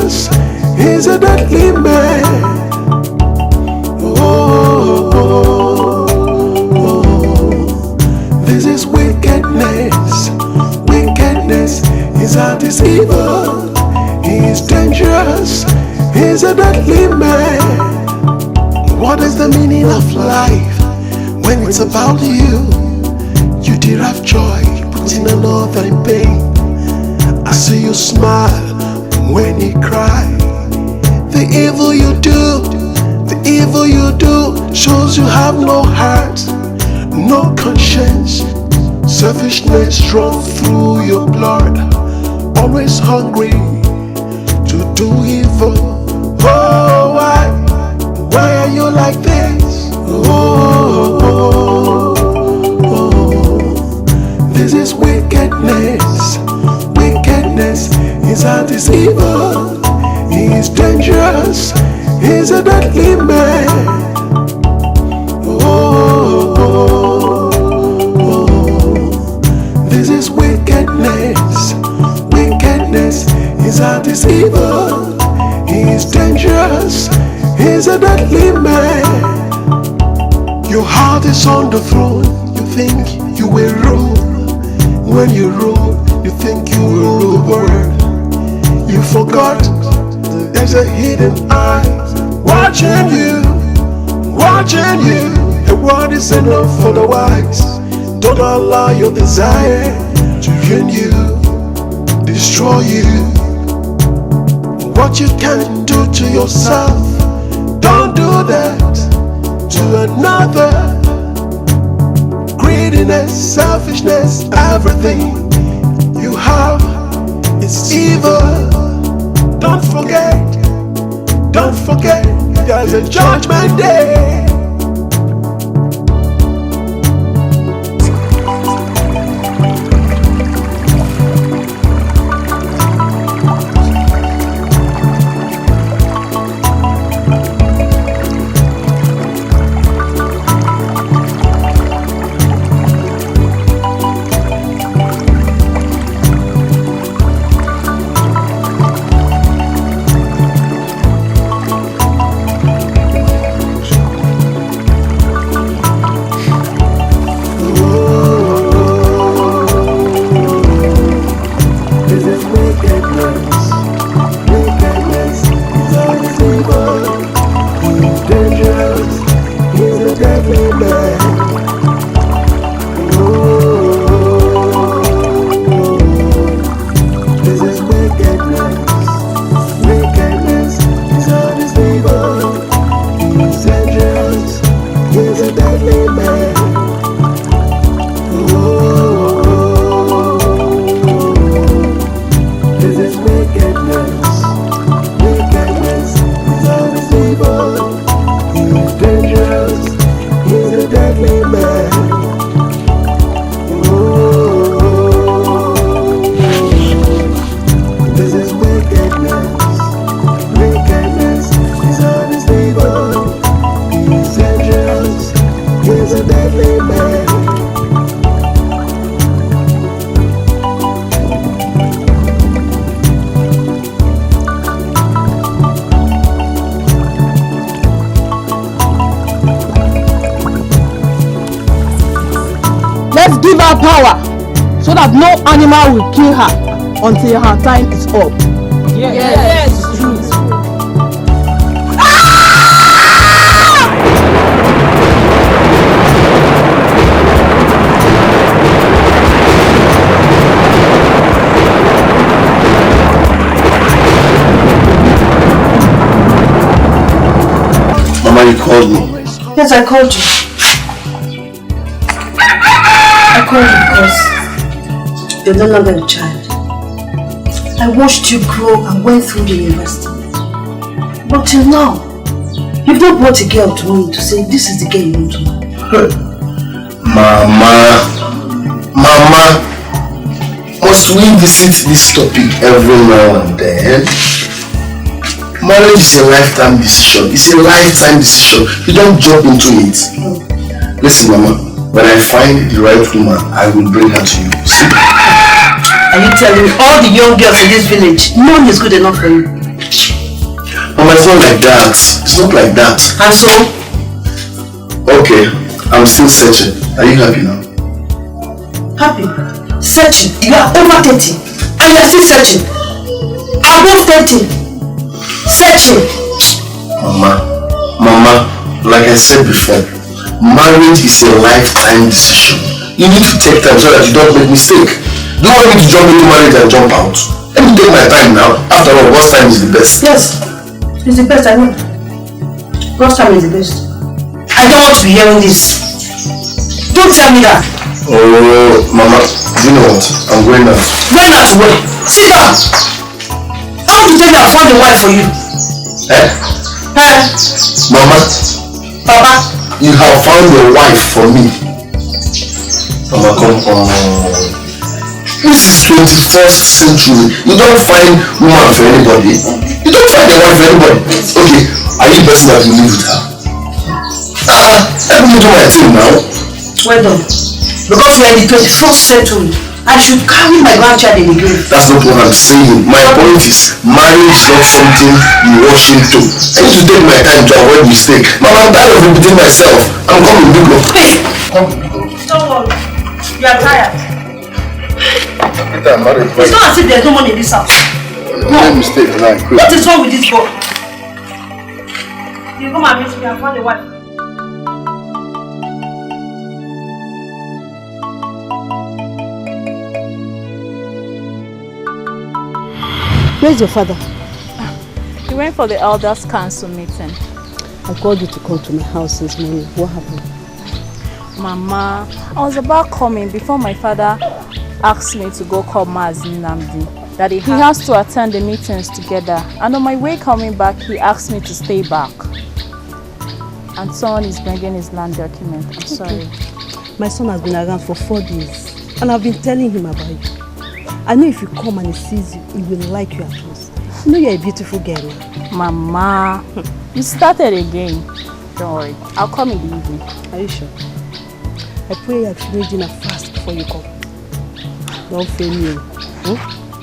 dangerous, he's a deadly man. This is wickedness. Wickedness is a deceiver. He's dangerous. He's a deadly man. What is the meaning of life when it's about you? You derive joy, putting another in pain. I see you smile when you cry. The evil you do, shows you have no heart, no conscience. Selfishness run through your blood, always hungry to do evil. Oh, why are you like this? This is wickedness. Wickedness is a deceiver. He's dangerous. He's a deadly man. This is wickedness. Wickedness is a deceiver. He's dangerous. He's a deadly man. Your heart is on the throne. You think you will rule. When you rule, you think you will rule the world. You forgot there's a hidden eye watching you. A word is enough for the wise. Don't allow your desire to ruin you, destroy you. What you can do to yourself, don't do that to another. Greediness, selfishness, everything you have is evil. Don't forget, there's a judgment day. Give her power so that no animal will kill her until her time is up. Yes, it's true. Mama, you called me. Yes, I called you. I called you because you're no longer a child. I watched you grow and went through the university. But till now, you've not brought a girl to me to say this is the girl you want to marry. Mama, must we visit this topic every now and then? Marriage is a lifetime decision. It's a lifetime decision. You don't jump into it. Listen, Mama, when I find the right woman, I will bring her to you. See? Are you telling me all the young girls in this village, none is good enough for you? Mama, it's not like that. It's not like that. And so? Okay, I'm still searching. Are you happy now? Happy? Searching? You are over 30 and you are still searching. Above 30. Searching. Mama, like I said before, marriage is a lifetime decision. You need to take time so that you don't make mistake. Do you want me to jump into marriage and jump out? Let me take my time now. After all, God's time is the best. Yes, it's the best, I know. God's time is the best. I don't want to be hearing this. Don't tell me that. Oh, Mama, do you know what? I'm going now. Going out to where? Sit down. How to tell me I found a wife for you? Mama, Papa, you have found a wife for me. Mama, come on. This is 21st century. You don't find woman for anybody. You don't find a wife for anybody. Okay, are you the person that will live with her? Let me do my thing now. well done. Because we are in the 21st century, I should carry my grandchild in the grave. That's not what I'm saying. My point is, marriage is not something you rush into. I need to take my time to avoid mistake. Mama, I'm tired of repeating myself. I'm coming, big love. Hey! Don't worry. You are tired. It's not as if there's no money in this house. No mistake, like. What is wrong with this boy? You come and meet me and find a wife. Where's your father? He went for the elders' council meeting. I called you to come to my house this morning. What happened? Mama, I was about coming before my father asked me to go call Mazi Nnamdi. That he has to attend the meetings together. And on my way coming back, he asked me to stay back. And someone is bringing his land document. I'm sorry. My son has been around for 4 days. And I've been telling him about you. I know if you come and he sees you, he will like you at once. You know you're a beautiful girl. Mama, you started again. Don't worry, I'll come in the evening. Are you sure? I pray you have made dinner fast before you come. Don't fail me. Hmm?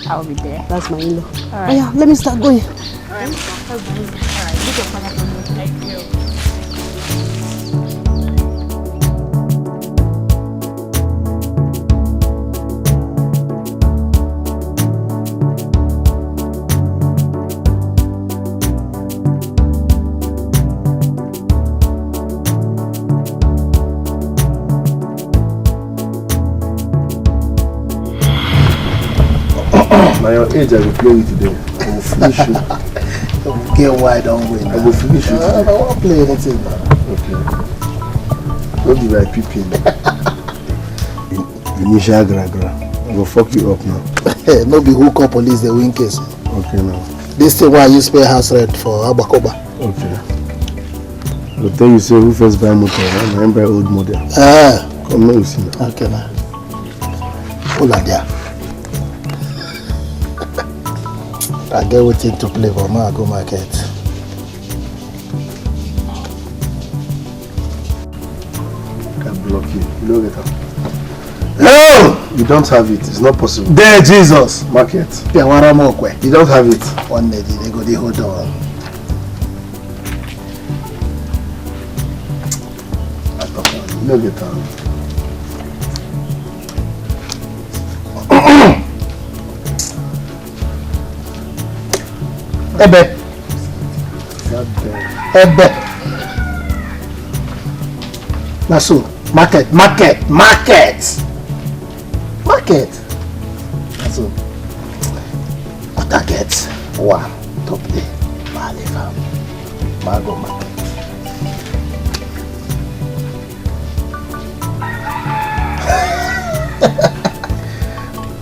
I'll be there. That's my in-law. Alright. Oh yeah, let me start going. Alright, take your father from me. Thank you. By your age, I will play with today. I will finish you. Don't get why don't win. I will finish you I today. won't play anything now. Okay. Don't be like peeping. Initial gra. I will fuck you up now. No be who call police the win case. Okay now. This thing why you spare house rent for Abakoba. Okay. I will tell you say who first buy motor, I buy old model. Come now you see now. Okay now. Hold on there. I get waiting to play for my go market. I can block you. You don't get up. No! You don't have it. It's not possible. There Jesus! Market. Yeah, one more quick. You don't have it. One day they go the hold on. You don't get up. Ebe. Ebe. Naso. Market. Naso. What I get? One. Top day. Maliva. Mago market.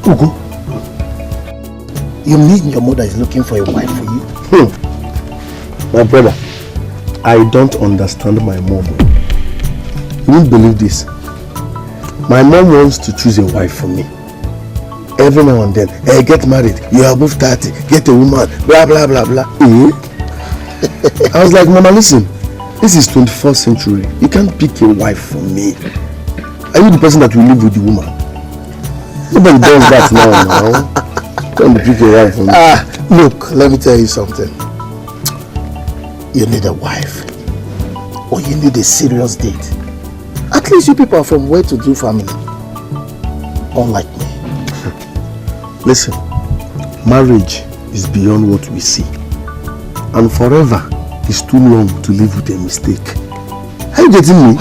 Ugo. You mean your mother is looking for a wife for you? My brother, I don't understand my mom. You won't believe this. My mom wants to choose a wife for me. Every now and then, hey, get married, you are above 30, get a woman, blah blah blah blah. I was like, Mama, listen, this is 21st century. You can't pick a wife for me. Are you the person that will live with the woman? Nobody does that now. Can't pick a wife for me. Look, let me tell you something. you need a wife or you need a serious date. At least you people are from well-to-do family. Unlike me. Listen, marriage is beyond what we see. And forever is too long to live with a mistake. Are you getting me?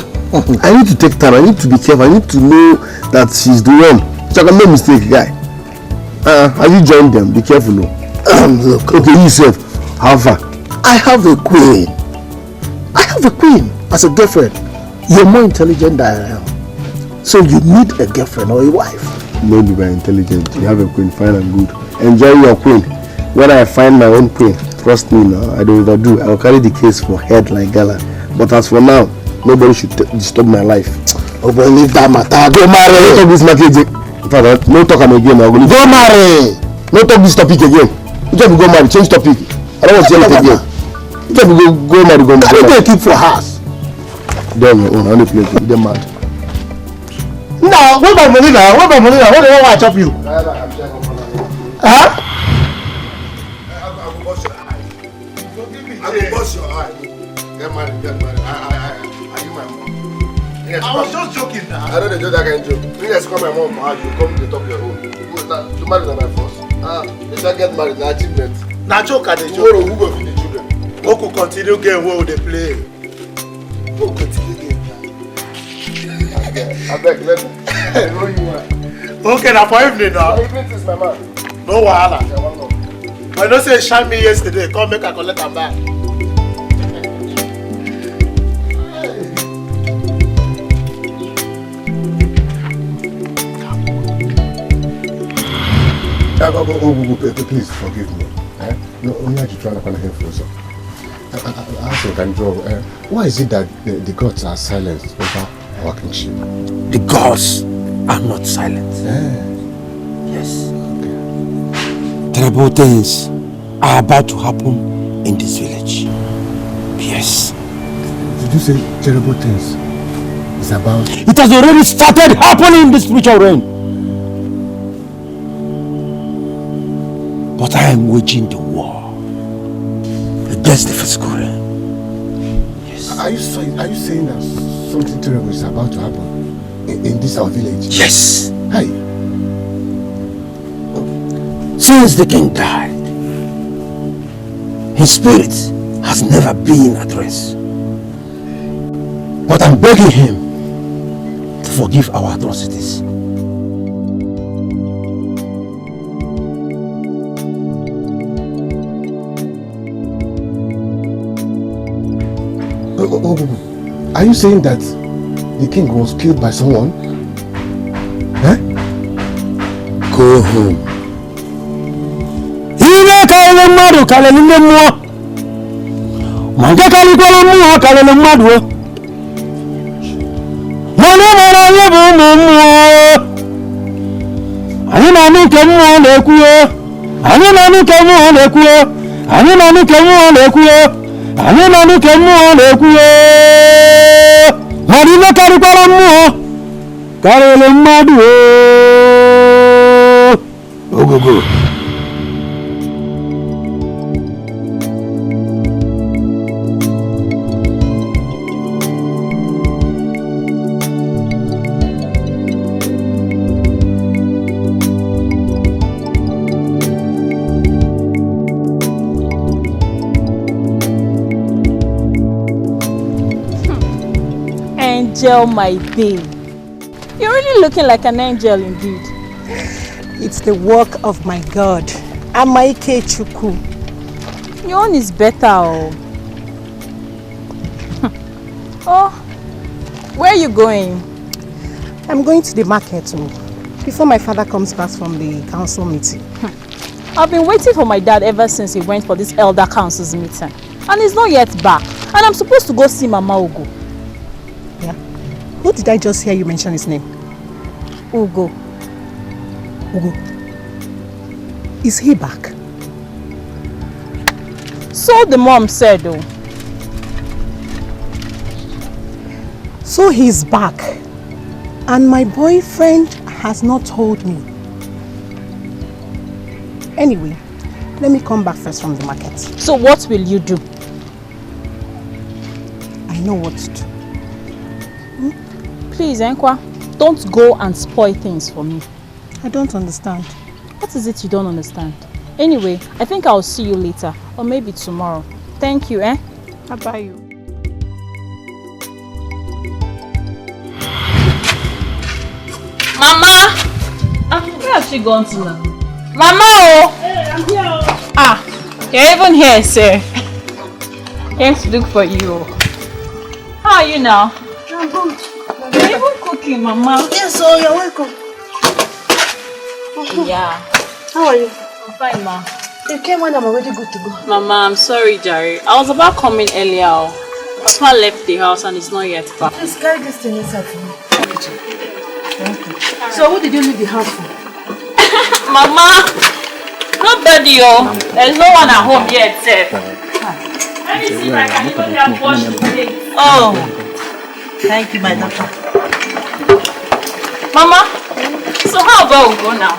I need to take time. I need to be careful. I need to know that she's the one. So I can make mistake, guy. Have you joined them? Be careful, no. Look, Okay, you said, how far? I have a queen. I have a queen as a girlfriend. You're more intelligent than I am. So you need a girlfriend or a wife. Maybe by intelligent. You have a queen, fine and good. Enjoy your queen. When I find my own queen, trust me now, I don't overdo. I'll carry the case for head like gala. But as for now, nobody should disturb my life. Oh boy, leave that matter. Go marry. Don't talk this matter again. In fact, no talk am again. Go marry. No talk this topic again. You just go marry, change topic. I don't want to hear it again. You just go marry, go marry. They keep for house. Then your own, only place. You them mad. No, what about money now? What about money now? What do you want to chop you? Huh? I will bust your eye. I will bust your eye. Get married, get married. I give my mom. Yes, I was just joking now. I don't do that kind of joke. You guys call my mom for her, you come to top your own. To marry than my first. They shall get married, na achievement. Na joke and a Tomorrow, joke. who go feed the children? Who could continue game where they play? Who continue game? I beg, let me. I know you are. Okay, now for evening now. Evening is my man. No wahala. I want to. I know say shine me yesterday. Come make I collect am back. Please forgive me. No, only I to try to find him for yourself. I think I draw. Why is it that the gods are silent over our kingship? The gods are not silent. Yes. Terrible things are about to happen in this village. Yes. Did you say terrible things? It's about... It has already started happening in the spiritual realm. But I am waging the war against the physical realm. Yes. Are you saying that something terrible is about to happen in this our village? Yes. Hi. Since the king died, his spirit has never been at rest. But I'm begging him to forgive our atrocities. Are you saying that the king was killed by someone? Go home. Ile kalele mmadụ kalele ndị mmụọ. Ma nke kalikwara mmụọ kalele mmadụ. Mana mara anyị bụ ụmụ mmụọ. Anyị na-anụ nke mmụọ na-ekwu. Anyị na-anụ nke mmụọ na-ekwu. Anyị na-anụ nke mmụọ na-ekwu. Anyị na-anụ nke mmụọ na-ekwu. Mana ile kalikwara mmụọ kalele mmadụ. Ogogo. Angel, my babe. You're really looking like an angel indeed. It's the work of my God, Amaike Chukwu. Your own is better. Oh, where are you going? I'm going to the market before my father comes back from the council meeting. I've been waiting for my dad ever since he went for this elder council's meeting. And he's not yet back. And I'm supposed to go see Mama Ugo. Yeah. Who did I just hear you mention his name? Ugo. Ugo. Is he back? So the mom said, though. So he's back. And my boyfriend has not told me. Anyway, let me come back first from the market. So what will you do? know what to do. Please, Enkwa, don't go and spoil things for me. I don't understand. What is it you don't understand? Anyway, I think I'll see you later, or maybe tomorrow. Thank you, eh? How about you? Mama! Where has she gone to now? Mama! Oh! Hey, I'm here. Ah, you're even here, sir. Came to look for you. How are you now? I'm good. You're even cooking, Mama. Yes, so you're welcome. Yeah. How are you? I'm fine, Ma. You came when I'm already good to go. Mama, I'm sorry, Jerry. I was about coming earlier. Papa left the house and it's not yet back. Please carry this thing inside for me. So who did you leave the house for? Mama! Nobody, oh. There's no one at home yet, sir. Let me see if I can even help wash the plate. Oh, thank you, my daughter. Mama, so how about we go now?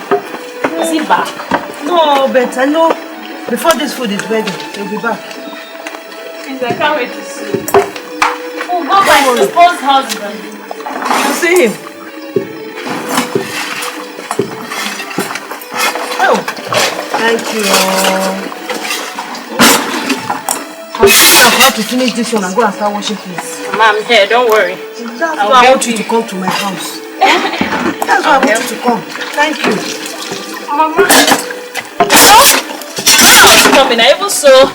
Is he back? No, but I know before this food is ready, he'll be back. Please, I can't wait to see you. We'll go by supposed husband. You see him? Oh, thank you. I'm about to finish this one and go and start washing please. Mama, I'm here, don't worry. That's why I want you to come to my house. That's why I want you to come. Thank you. Mama. Coming, I even saw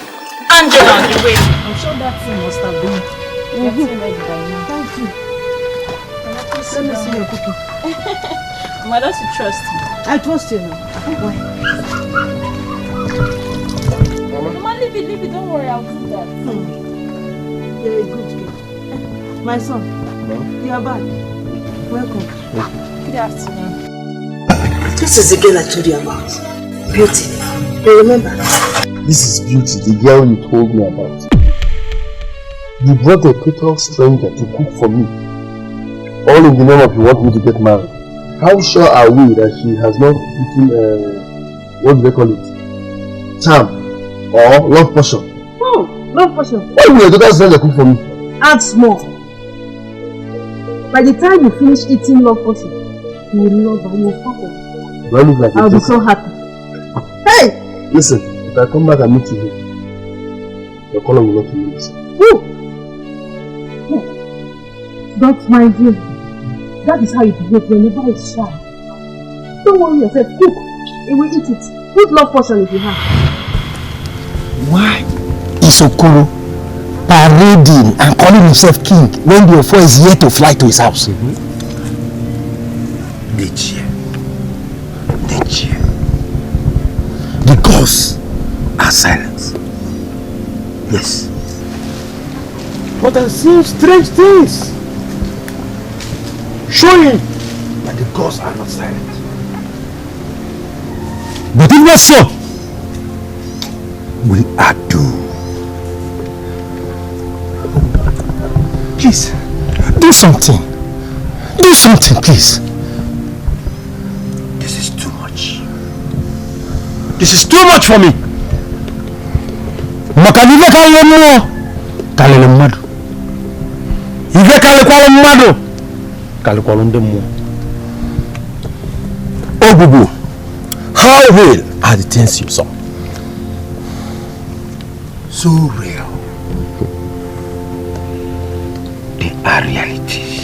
Angela on the way. I'm sure that thing must have been getting ready by now. Thank you. Let me see your cooking. Mama, don't you trust me? I trust you now. Why? Mama, leave it, don't worry, I'll do that. You're a good girl. My son, you are back. Welcome. Good afternoon. This is the girl I told you about. Beauty. You remember? This is Beauty, the girl you told me about. You brought a total stranger to cook for me. All in the name of you want me to get married. How sure are we that she has not eaten, what do they call it? Charm or love potion? Oh, love potion. Why will a total stranger cook for me? Add small. By the time you finish eating love potion, you will love and you will fuck up. Do I look like I'll be so happy. Hey! Listen, if I come back and meet you here, your color will not be easy. Woo! Don't mind him. That is how you behave whenever he's shy. Don't worry yourself. Cook. He will eat it. Put love potion if you have. Why is Okoro parading and calling himself king when the Ofo is yet to fly to his house? Dikeh. The gods are silent. Yes. But I see strange things showing that the gods are not silent. But if not so, we are doomed. Please, do something. Do something, please. This is too much. This is too much for me. Makanive kale mo kale mmadu. Ive kale kwale mmadu. Kale kwale ndemo. Obubu, how real are the things you saw? So real. They are realities.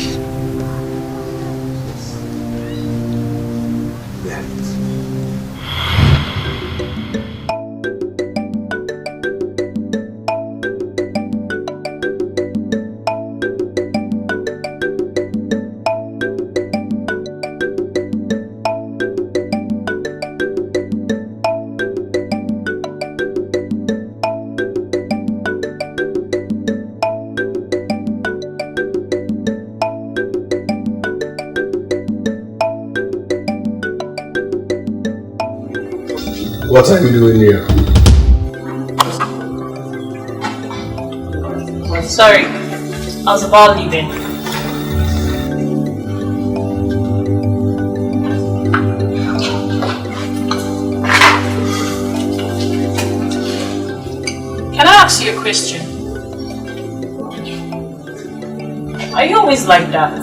What are you doing here? Sorry, I was about leaving. Can I ask you a question? Are you always like that?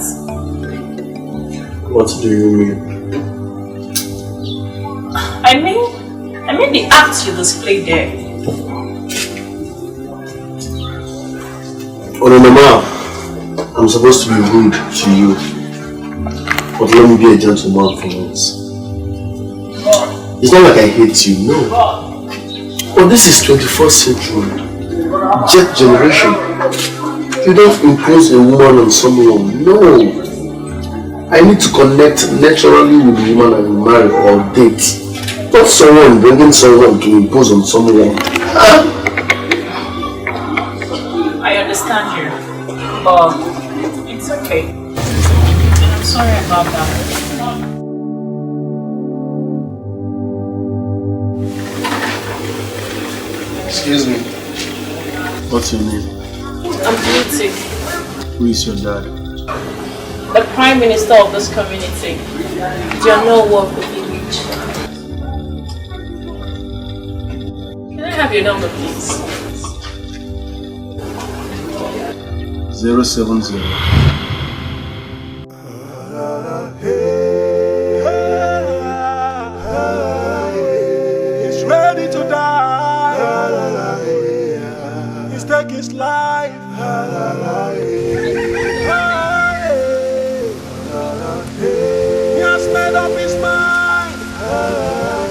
What do you mean? I mean the act you displayed there. On a normal, I'm supposed to be rude to you. But let me be a gentleman for once. It's not like I hate you, no. But this is 21st century. Jet generation. You don't impose a woman on someone, no. I need to connect naturally with the woman I will marry or date. Not someone bringing someone to impose on someone. I understand you, but it's okay. And I'm sorry about that. Excuse me. What's your name? I'm Beauty, Who is your dad? the Prime Minister of this community. You know what the village. Can I have your number, please? 070. He's ready to die. He's taking his life. He has made up his mind.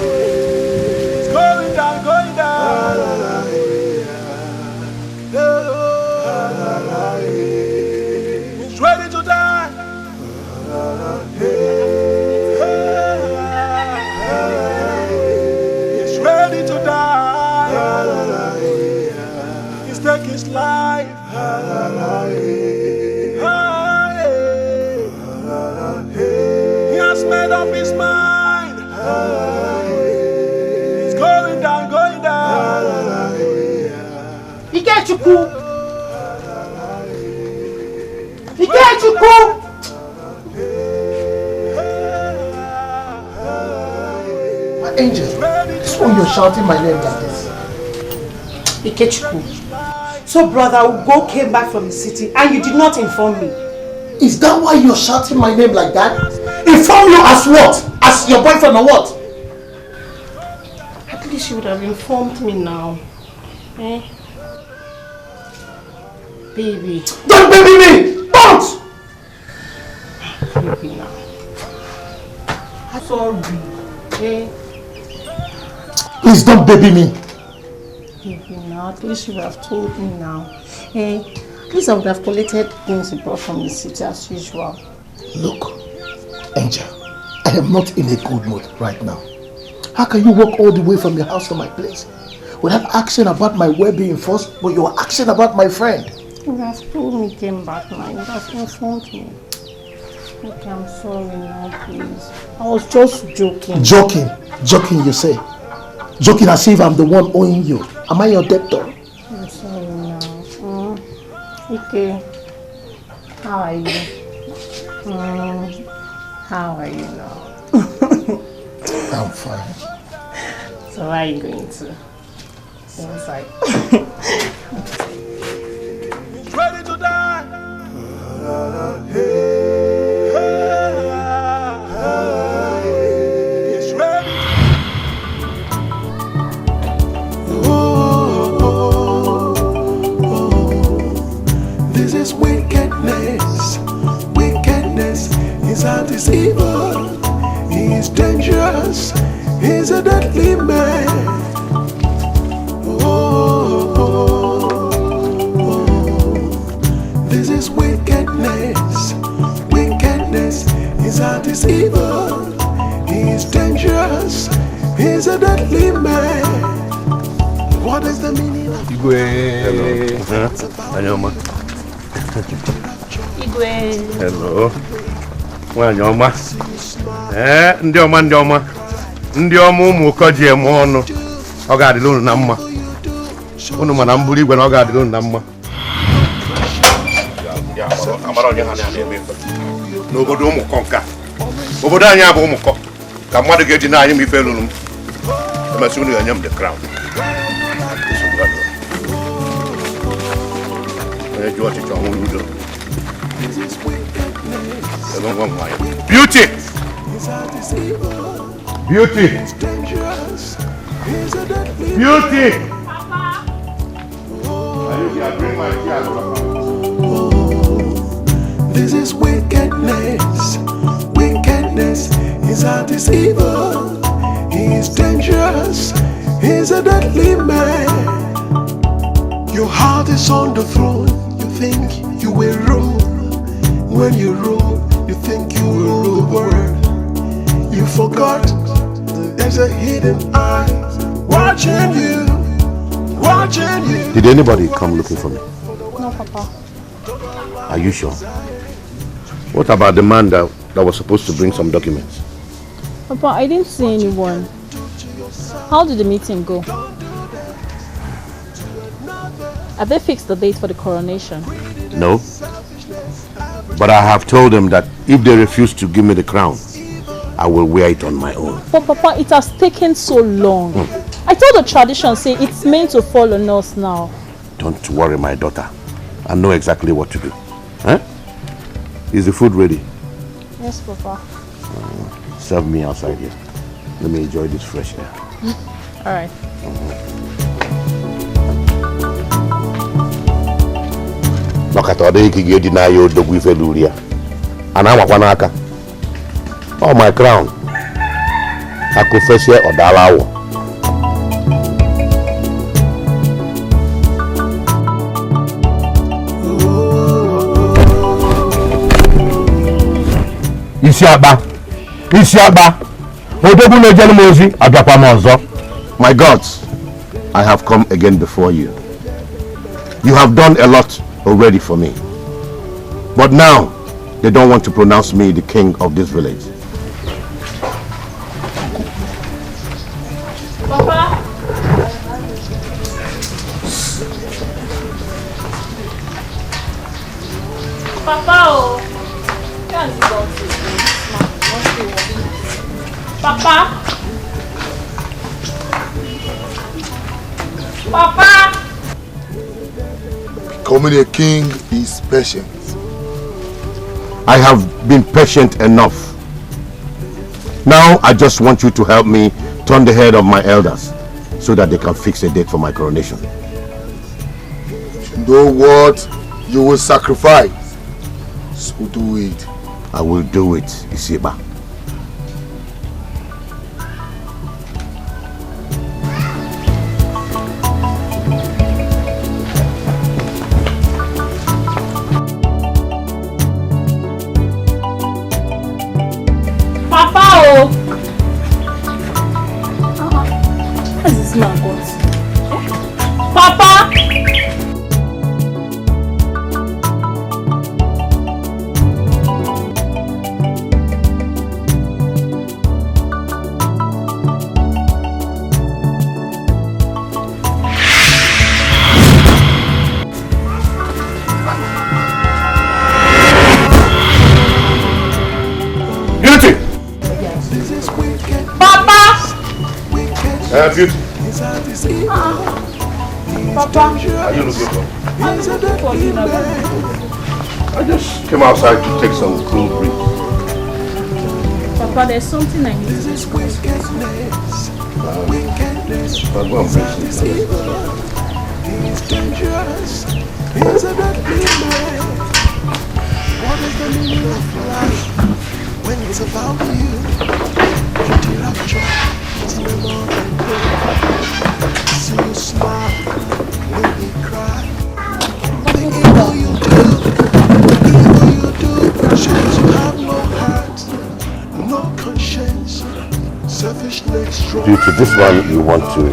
He's going down, going down. He's ready to die. He's ready to die. He's taking his life. He has made up his mind. He's going down, going down. Ikechukwu! Ikechukwu! My angel, this one you're shouting my name like this. Ikechukwu. So brother Ugo came back from the city and you did not inform me. Is that why you're shouting my name like that? Inform you as what? As your boyfriend or what? At least you would have informed me now. Eh? Baby. Don't baby me! Don't! Baby now. I'm sorry. Eh? Please don't baby me. Baby now. At least you would have told me now. Eh? At least I would have collected things you brought from the city as usual. Look, Angel, I am not in a good mood right now. How can you walk all the way from your house to my place without asking about my well-being first, but you are asking about my friend? You would have told me came back now. You would have informed me. Okay, I'm sorry now, please. I was just joking. Joking? Joking, you say? Joking as if I'm the one owing you. Am I your debtor? I'm sorry now. Okay. How are you? How are you now? I'm fine. So where are you going to? Inside. He's ready to die. He's ready. This is wickedness. Wickedness is a deceiver. He is dangerous. He's a deadly man. This is wickedness. Wickedness is a deceiver. He is dangerous. He's a deadly man. What is the meaning of Igwe? Anyoma. Igwe. Hello. Anyoma. Ndị ọma ndị ọma. Ndị ọma ụmụ ụkọji eme ọnụ. Ọ ga-adịla unu na mma. Unu ma na mbụrụ igwe na ọ ga-adịla unu na mma. N'obodo ụmụkọ nka. Obodo anyị abụ ụmụkọ. Ka mmadụ ga-eji na anyị ma ife lụrụ m. Emesi unu ga-enye m the crown. Onye ji ọchịchị ọnwụ n'udo. Beauty! Beauty! Beauty! This is wickedness. Wickedness is a deceiver. He is dangerous. He's a deadly man. Your heart is on the throne. You think you will rule. When you rule, you think you will rule the world. You forgot there's a hidden eye watching you. Watching you. Did anybody come looking for me? No, Papa. Are you sure? What about the man that was supposed to bring some documents? Papa, I didn't see anyone. How did the meeting go? Have they fixed the date for the coronation? No. But I have told them that if they refuse to give me the crown, I will wear it on my own. But Papa, it has taken so long. I thought the tradition say it's meant to fall on us now. Don't worry, my daughter. I know exactly what to do. Huh? Is the food ready? Yes, Papa. Serve me outside here. Let me enjoy this fresh air. All right. Oh, my crown. I confess here or Dalawo. My gods, I have come again before you. You have done a lot already for me. But now, they don't want to pronounce me the king of this village. Papa? Papa, oh. Can't you go to Papa? Papa? Becoming a king is patient. I have been patient enough. Now I just want you to help me turn the head of my elders so that they can fix a date for my coronation. You know what you will sacrifice, so do it. I will do it, Isiba. Beauty. Papa, are you looking for? I'm looking for you. I just came outside to take some cool breeze. Papa, there's something I need to discuss. I'll go and bring some. He's dangerous. He's a deadly man. What is the meaning of life when it's about you? Pretty rapture. See you smile when you cry. The evil you do shows you have no heart, no conscience, selfishness. Due to this one, you want to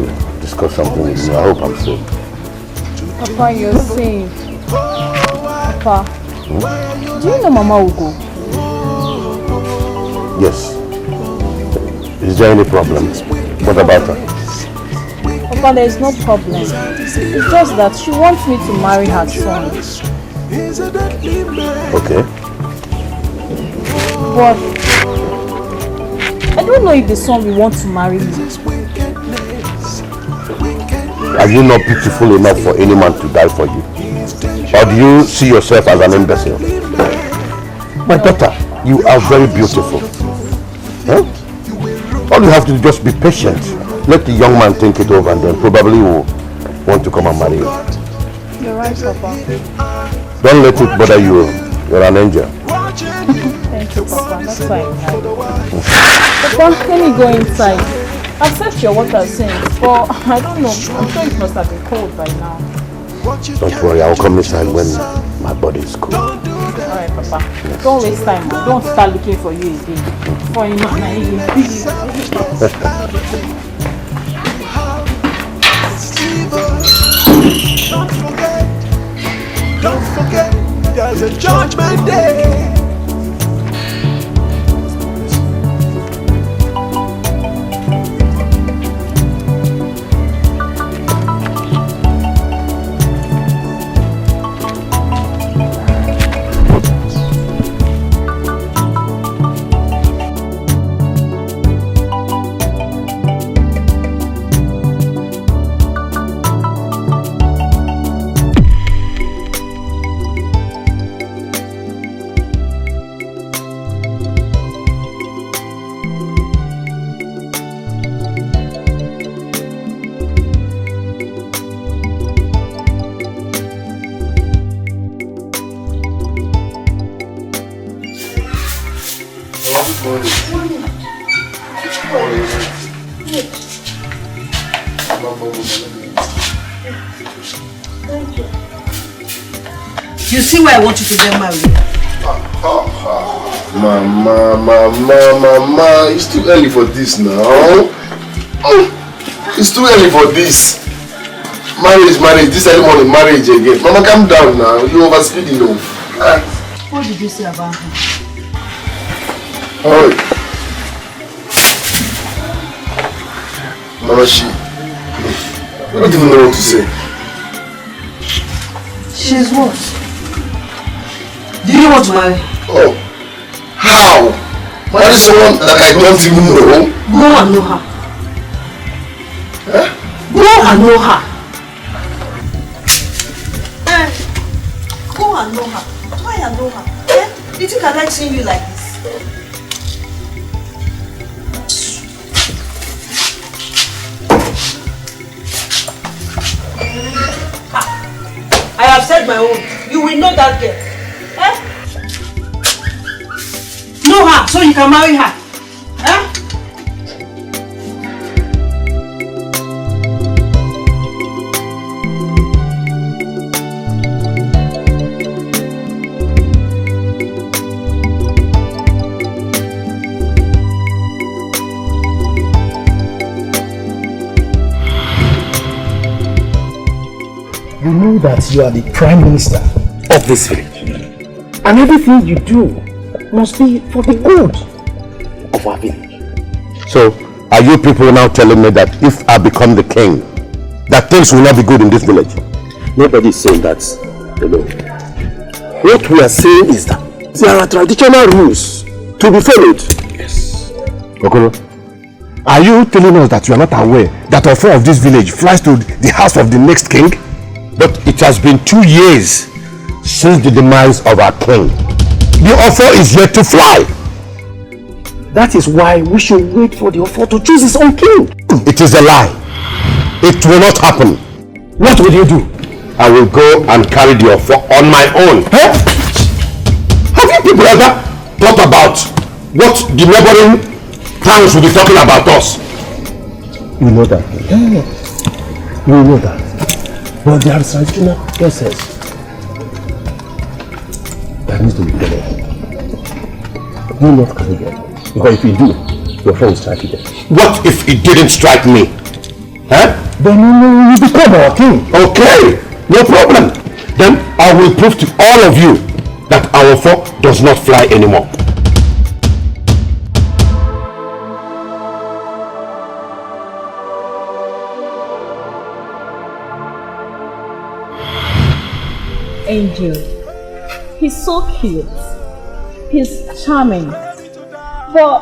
discuss something with me. I hope I'm safe. Papa, you're safe. Papa, do you know Mama will go? Yes. Is there any problem? What about her? Papa, there is no problem. It's just that she wants me to marry her son. Okay. But I don't know if the son will want to marry me. Are you not beautiful enough for any man to die for you? Or do you see yourself as an imbecile? My daughter, you are very beautiful. Huh? All you have to do is just be patient. Let the young man think it over and then probably will want to come and marry you. You're right, Papa. Don't let it bother you. You're an angel. Thank you, Papa. That's fine. Papa, let me go inside. I've searched your water since, but I don't know. I'm sure it must have been cold by now. Don't worry, I'll come inside when my body is cool. Alright, Papa. Don't waste time. Don't start looking for you again. For you know, Don't forget, there's a judgment day. You see why I want you to get married? Mama, it's too early for this now. It's too early for this. Marriage, this early morning marriage again. Mama, calm down now. You overspeeding though. What did you say about her? Alright. Mama, I don't even know what to say. She's what? Do you want to marry? Oh, how? Marry someone that I don't even know? Go and know her. Huh? Go and know her. Go and know her. Try and know her. You think I like seeing you like this? I have said my own. You will know that girl. Know her so you can marry her. You know that you are the Prime Minister of this village. And everything you do must be for the good of our village. So, are you people now telling me that if I become the king, that things will not be good in this village? Nobody is saying that alone. What we are saying is that there are traditional rules to be followed. Yes. Okoro, are you telling us that you are not aware that a four of this village flies to the house of the next king? But it has been 2 years since the demise of our king. The offer is yet to fly. That is why we should wait for the offer to choose his own king. It is a lie. It will not happen. What will you do? I will go and carry the offer on my own. Huh? Have you people ever thought about what the neighboring towns will be talking about us? We know that. Yeah. We know that. But there are traditional process that needs to be followed. Do not carry them. Because if you do, your friend will strike you dead. What if it didn't strike me? Huh? Then you become our king. Okay, no problem. Then I will prove to all of you that our offer does not fly anymore. Angel. He's so cute. He's charming. But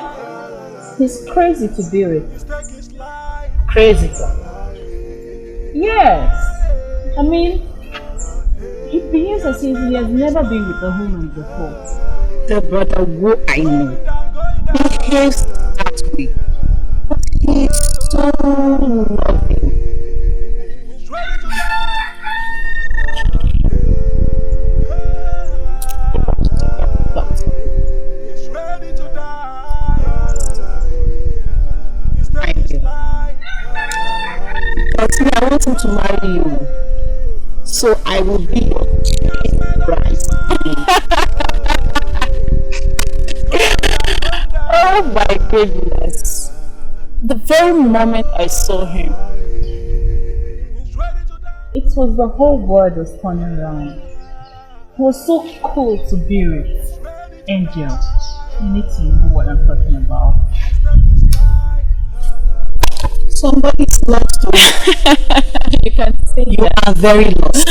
he's crazy to be with. Crazy. Yes. I mean, he behaves as if he has never been with a woman before. The brother who I know behaves that way. But he's so loving. But me, I want him to marry you. So I will be your bride. Oh my goodness. The very moment I saw him, it was the whole world was turning around. He was so cool to be with. Angel, you need to know what I'm talking about. Somebody's lost. You can say You are very lost.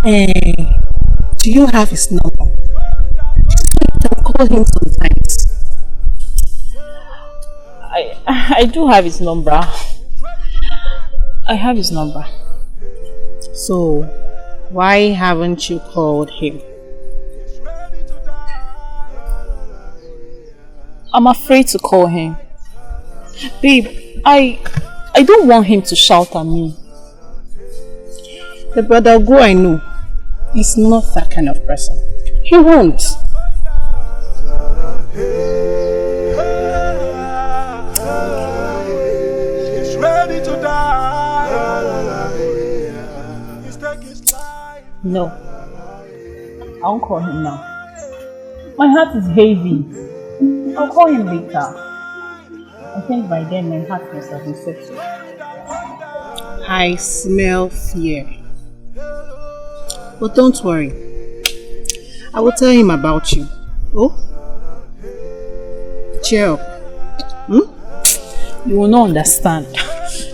Do you have his number? You can call him sometimes. I do have his number. I have his number. So, why haven't you called him? I'm afraid to call him. Babe, I don't want him to shout at me. The brother Go I know is not that kind of person. He won't. He's ready to die. He's taking his life. No. I won't call him now. My heart is heavy. I'll call him later. I think by then my heart must have been settled. I smell fear. But don't worry. I will tell him about you. Oh? Cheer up. You will not understand.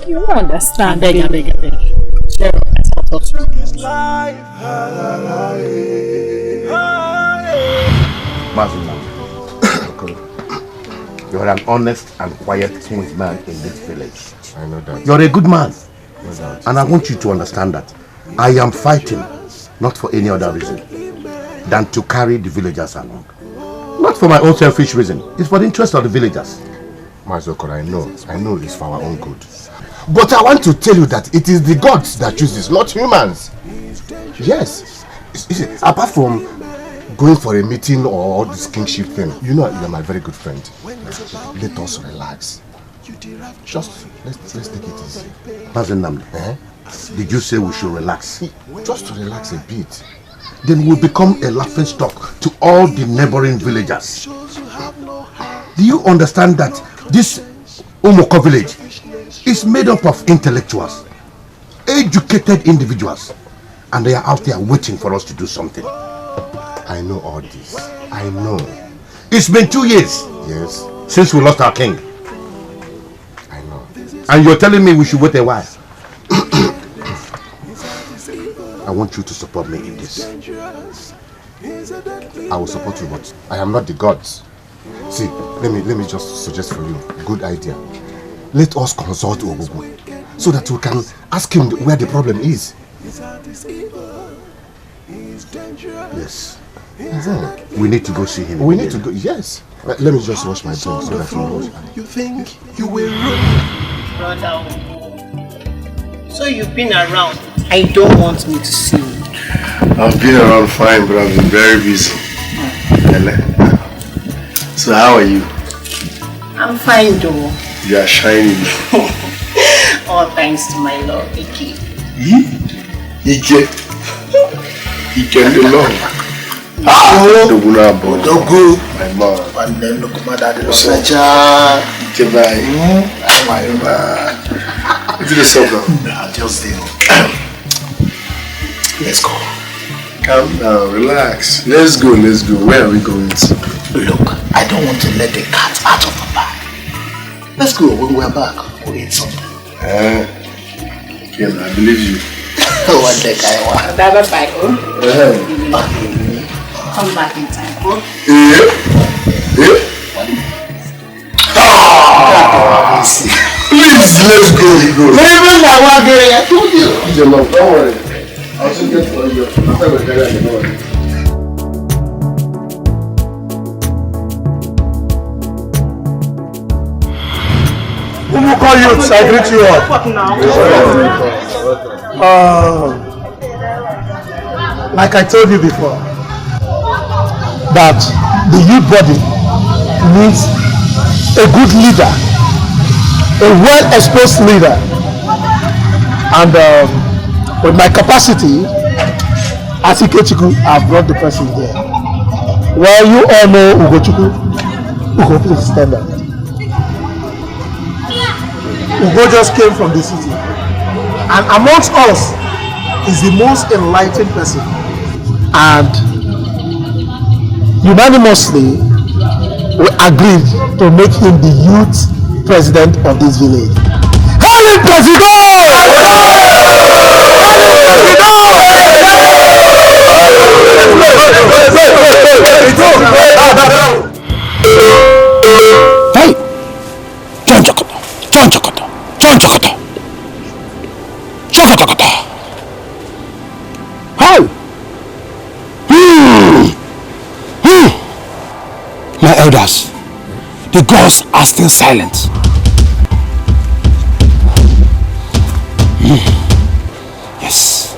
You won't understand. I beg. Cheer up. I'll talk to you. You're an honest and quiet kinsman in this village. I know that. You're a good man. No doubt. And I want you to understand that I am fighting not for any other reason than to carry the villagers along. Not for my own selfish reason. It's for the interest of the villagers. Mazoko, I know it's for our own good. But I want to tell you that it is the gods that choose this, not humans. Yes. Apart from going for a meeting or this kingship thing, you know you're my very good friend. Let us relax. Just let's take it easy. Mazenamdi, did you say we should relax? Just to relax a bit. Then we'll become a laughing stock to all the neighboring villagers. Do you understand that this Umoko village is made up of intellectuals, educated individuals, and they are out there waiting for us to do something? I know all this. I know. It's been 2 years. Yes. Since we lost our king. I know. And you're telling me we should wait a while. I want you to support me in this. I will support you, but I am not the gods. See, let me just suggest for you a good idea. Let us consult Ogugu so that we can ask him where the problem is. Yes. We need to go see him. We need to go, yes. Let me just wash my drink so that you wash. You think you will run? Brother, so you've been around. I don't want me to see you. I've been around fine, but I've been very busy. So how are you? I'm fine though. You are shining. All thanks to my Lord, Dikeh. Dikeh the Lord. Dogu. My mom. And then look at my daddy. Dikeh bye. It's the sub now. Nah, just there. Let's go. Calm down, relax. Let's go. Where are we going to? Look, I don't want to let the cat out of the bag. Let's go. When we're back, we'll eat something. Okay, I believe you. What the guy want? Bye. Come back in time. Please, let's go. I told you. Don't worry. I'll just get for you. After we're done, Uko youths, I greet you all. Like I told you before, that the youth body needs a good leader, a well-exposed leader, and with my capacity as Ikechukwu, I've brought the person here. Well, you all know Ugochukwu. Ugo, please stand up. Ugo just came from the city, and amongst us is the most enlightened person, and unanimously we agreed to make him the youth president of this village. Hail President! Hey! John Chokoto! John Chokoto! John Chokoto! Chokoto! How? My elders, the gods are still silent. Yes.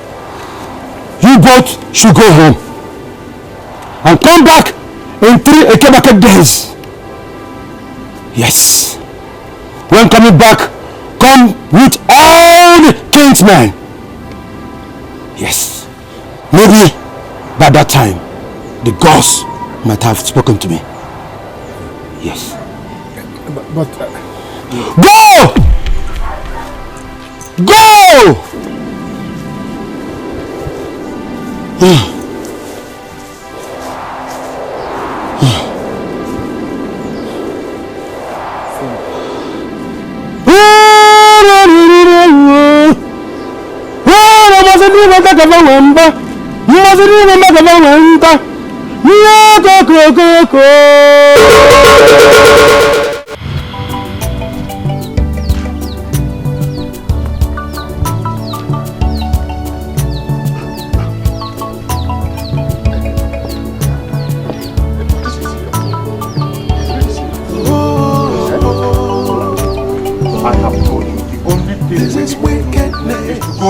You both should go home and come back in 3 Ekebake days. Yes. When coming back, come with all the kinsmen. Yes. Maybe by that time, the gods might have spoken to me. Yes. But go! Go!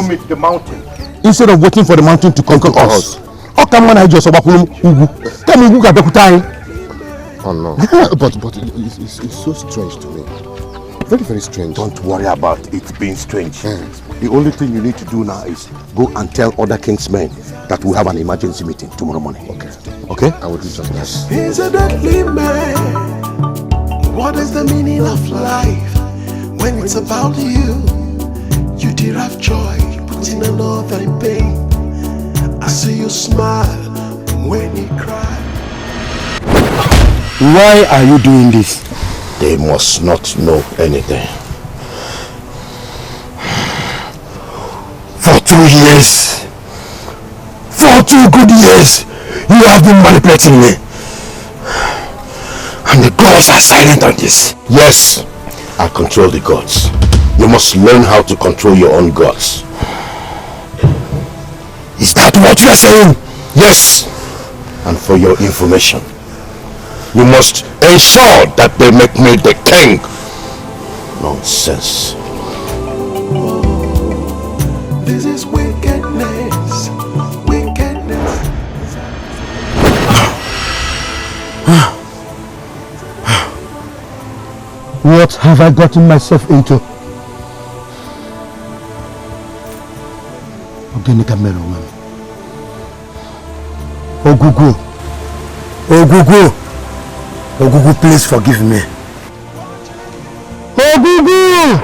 Meet the mountain instead of waiting for the mountain to conquer us. How come when I just about Ugu? Tell me who got the time? Oh no. but it's so strange to me. Very, very strange. Don't worry about it being strange. The only thing you need to do now is go and tell other kingsmen that we have an emergency meeting tomorrow morning. Okay. Okay? I will do just that. He's a deadly man. What is the meaning of life when it's about you? You derive joy, putting another in pain. I see you smile when you cry. Why are you doing this? They must not know anything. For 2 years, for 2 good years, you have been manipulating me. And the gods are silent on this. Yes, I control the gods. You must learn how to control your own gods. Is that what you are saying? Yes. And for your information, you must ensure that they make me the king. Nonsense. This is wickedness. Wickedness. What have I gotten myself into? Ogugu, Ogugu, Ogugu, please forgive me. Ogugu!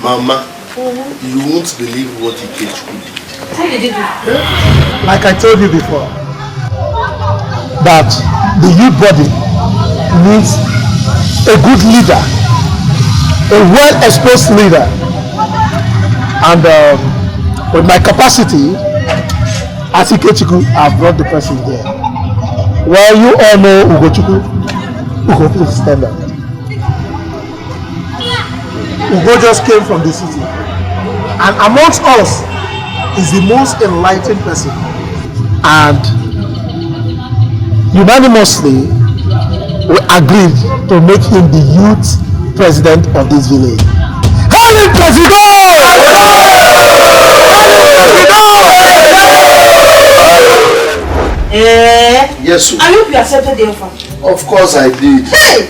Mama, you won't believe what Ikechukwu did. How did you do? like I told you before, that the youth body needs a good leader, a well-exposed leader, and with my capacity as Ikechukwu, I've brought the person here. Well, you all know Ugochukwu. Ugo, please stand up. Ugo just came from the city, and amongst us is the most enlightened person. And unanimously, we agreed to make him the youth president of this village. Hail Yes, sir. I hope you accepted the offer. Of course I did. Hey!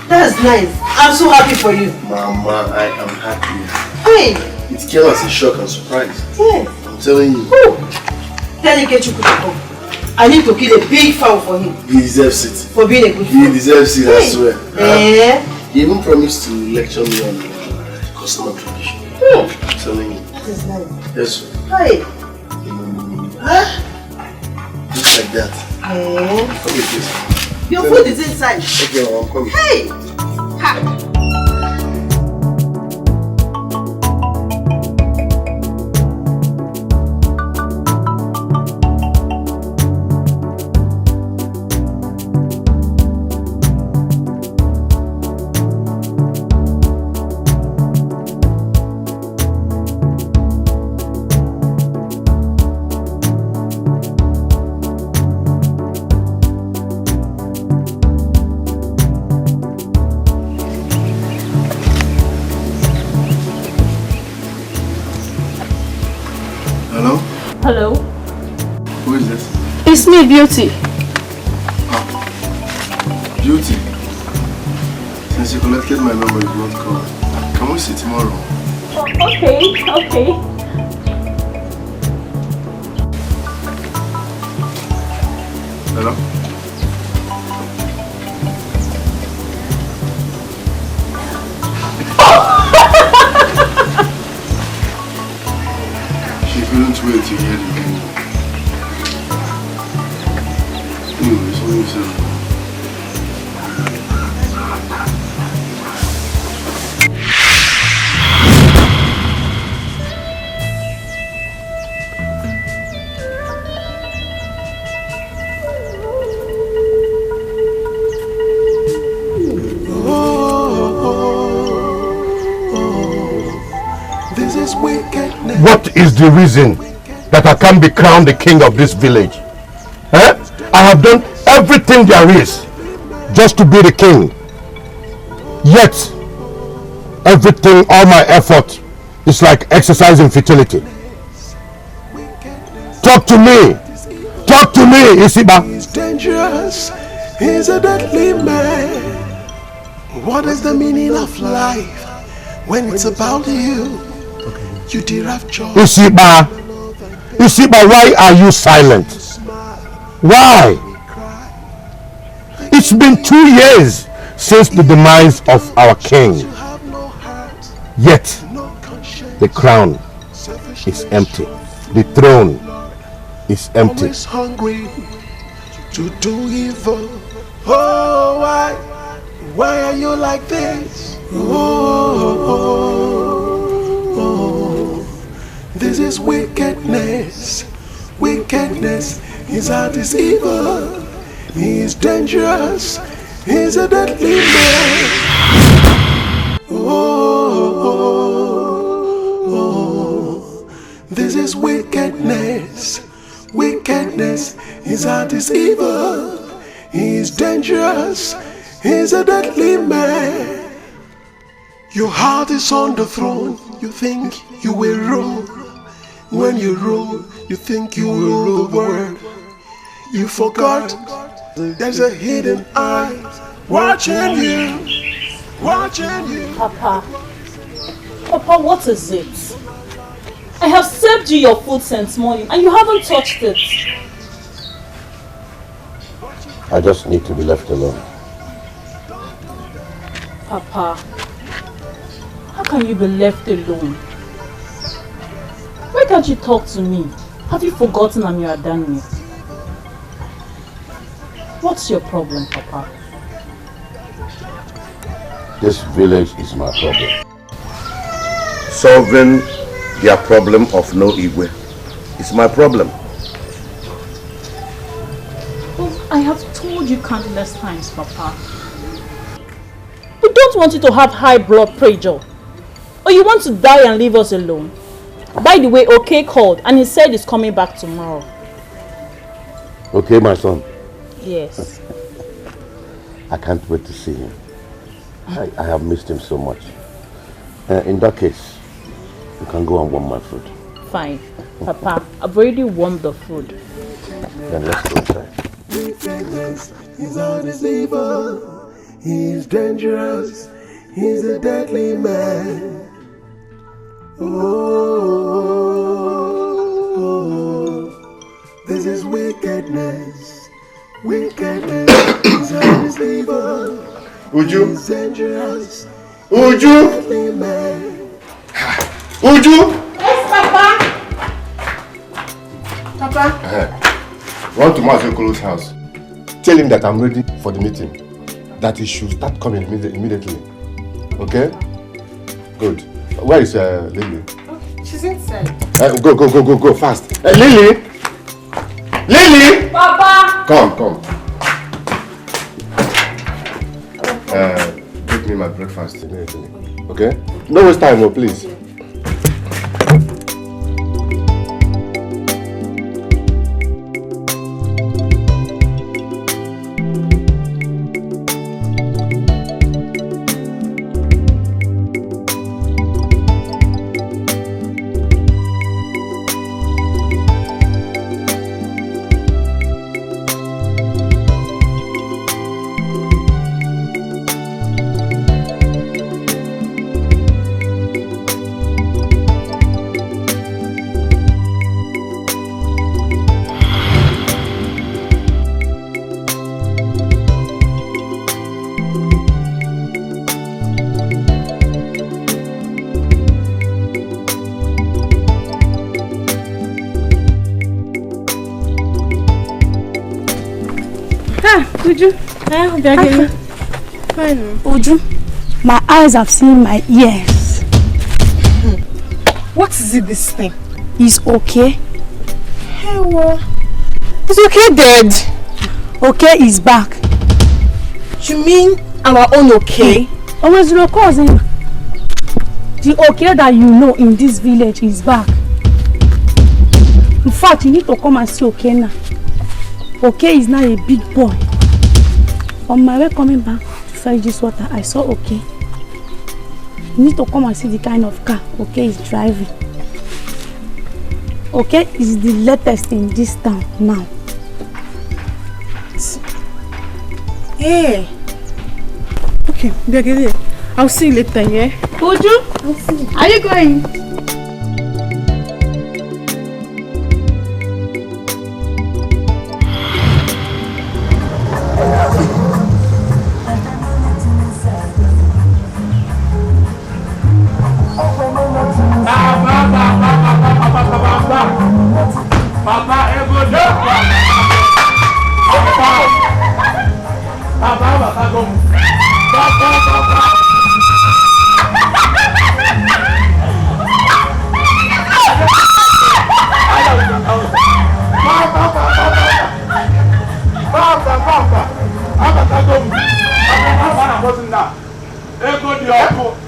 That's nice. I'm so happy for you. Mama, I am happy. Hey! It came as a shock and surprise. Yeah. I'm telling you. Tell Ikechu to come. I need to kill a big fowl for him. He deserves it. For being a good He deserves it, I swear. He even promised to lecture me on customer tradition. I'm telling you. That is nice. Yes, sir. Hey! Just like that. Come here, please. Your food is inside. Okay, I'm coming. Hey! Ha! Hello? Who is this? It's me, Beauty. Beauty. Since you collected my number, you not call. Can we see tomorrow? Okay. Hello? She couldn't wait to hear the news. Anyways, what you say? What is the reason that I can't be crowned the king of this village? I have done everything there is just to be the king. Yet, everything, all my effort is like exercising futility. Talk to me. Talk to me, Isiba. He's dangerous. He's a deadly man. What is the meaning of life when it's about you? You derive joy. Isiba, why are you silent? Why? It's been 2 years since the demise of our king. Yet, the crown is empty. The throne is empty. Always hungry to do evil. Oh, why? Why are you like this? This is wickedness. Wickedness is a deceiver. He is dangerous. He's a deadly man. This is wickedness. Wickedness is a deceiver. He is dangerous. He's a deadly man. Your heart is on the throne. You think you will rule. When you rule, you think you will rule the world. You forgot there's a hidden eye watching you. Watching you. Papa, what is it? I have served you your food since morning and you haven't touched it. I just need to be left alone. Papa, how can you be left alone? Why can't you talk to me? Have you forgotten I'm your Adani? What's your problem, Papa? This village is my problem. Solving their problem of no Igwe is my problem. Well, I have told you countless times, Papa. We don't want you to have high blood pressure. Or you want to die and leave us alone. By the way, Okay called and he said he's coming back tomorrow. Okay, my son. Yes. I can't wait to see him. I have missed him so much. In that case, you can go and warm my food. Fine. Papa, I've already warmed the food. Then let's go inside. Wickedness is a deceiver. He's dangerous. He's a deadly man. Oh, this is wickedness. Wickedness is a deceiver. Uju? He's dangerous. Uju? Deadly man. Uju? Yes, Papa. Papa. Run to Mazekolo's house. Tell him that I'm ready for the meeting. That he should start coming immediately. Okay? Good. Where is Lily? She's inside. Go fast. Lily! Lily! Papa! Come. Give me my breakfast immediately. Okay? No waste time, please. Uju. Fine. Uju, my eyes have seen my ears. What is it this thing? Is Okay? Hey, well, is Okay dead? Okay is back. You mean our own Okay? Always your cousin. The Okay that you know in this village is back. In fact, you need to come and see Okay now. Okay is now a big boy. On my way coming back to fetch this water, I saw Okay. You need to come and see the kind of car Okay is driving. Okay is the latest in this town now. Hey. Okay, I'll see you later, yeah? Uju, I'll see you. are you going?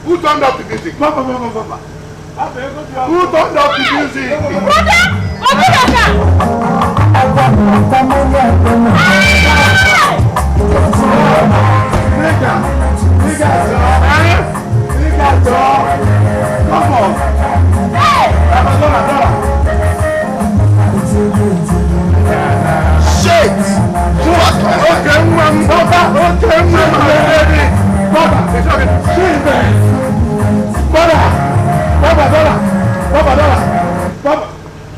Who turned up the music? Who turned up the music? Come on. Shit! Okay,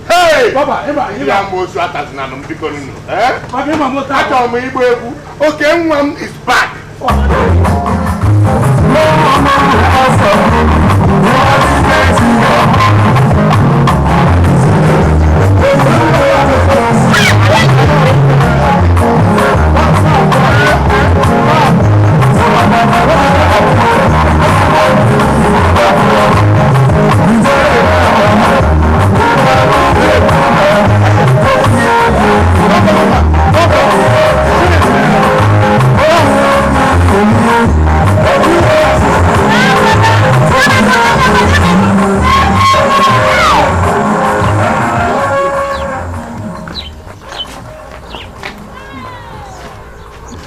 Hey! Baba, Okay, one is back.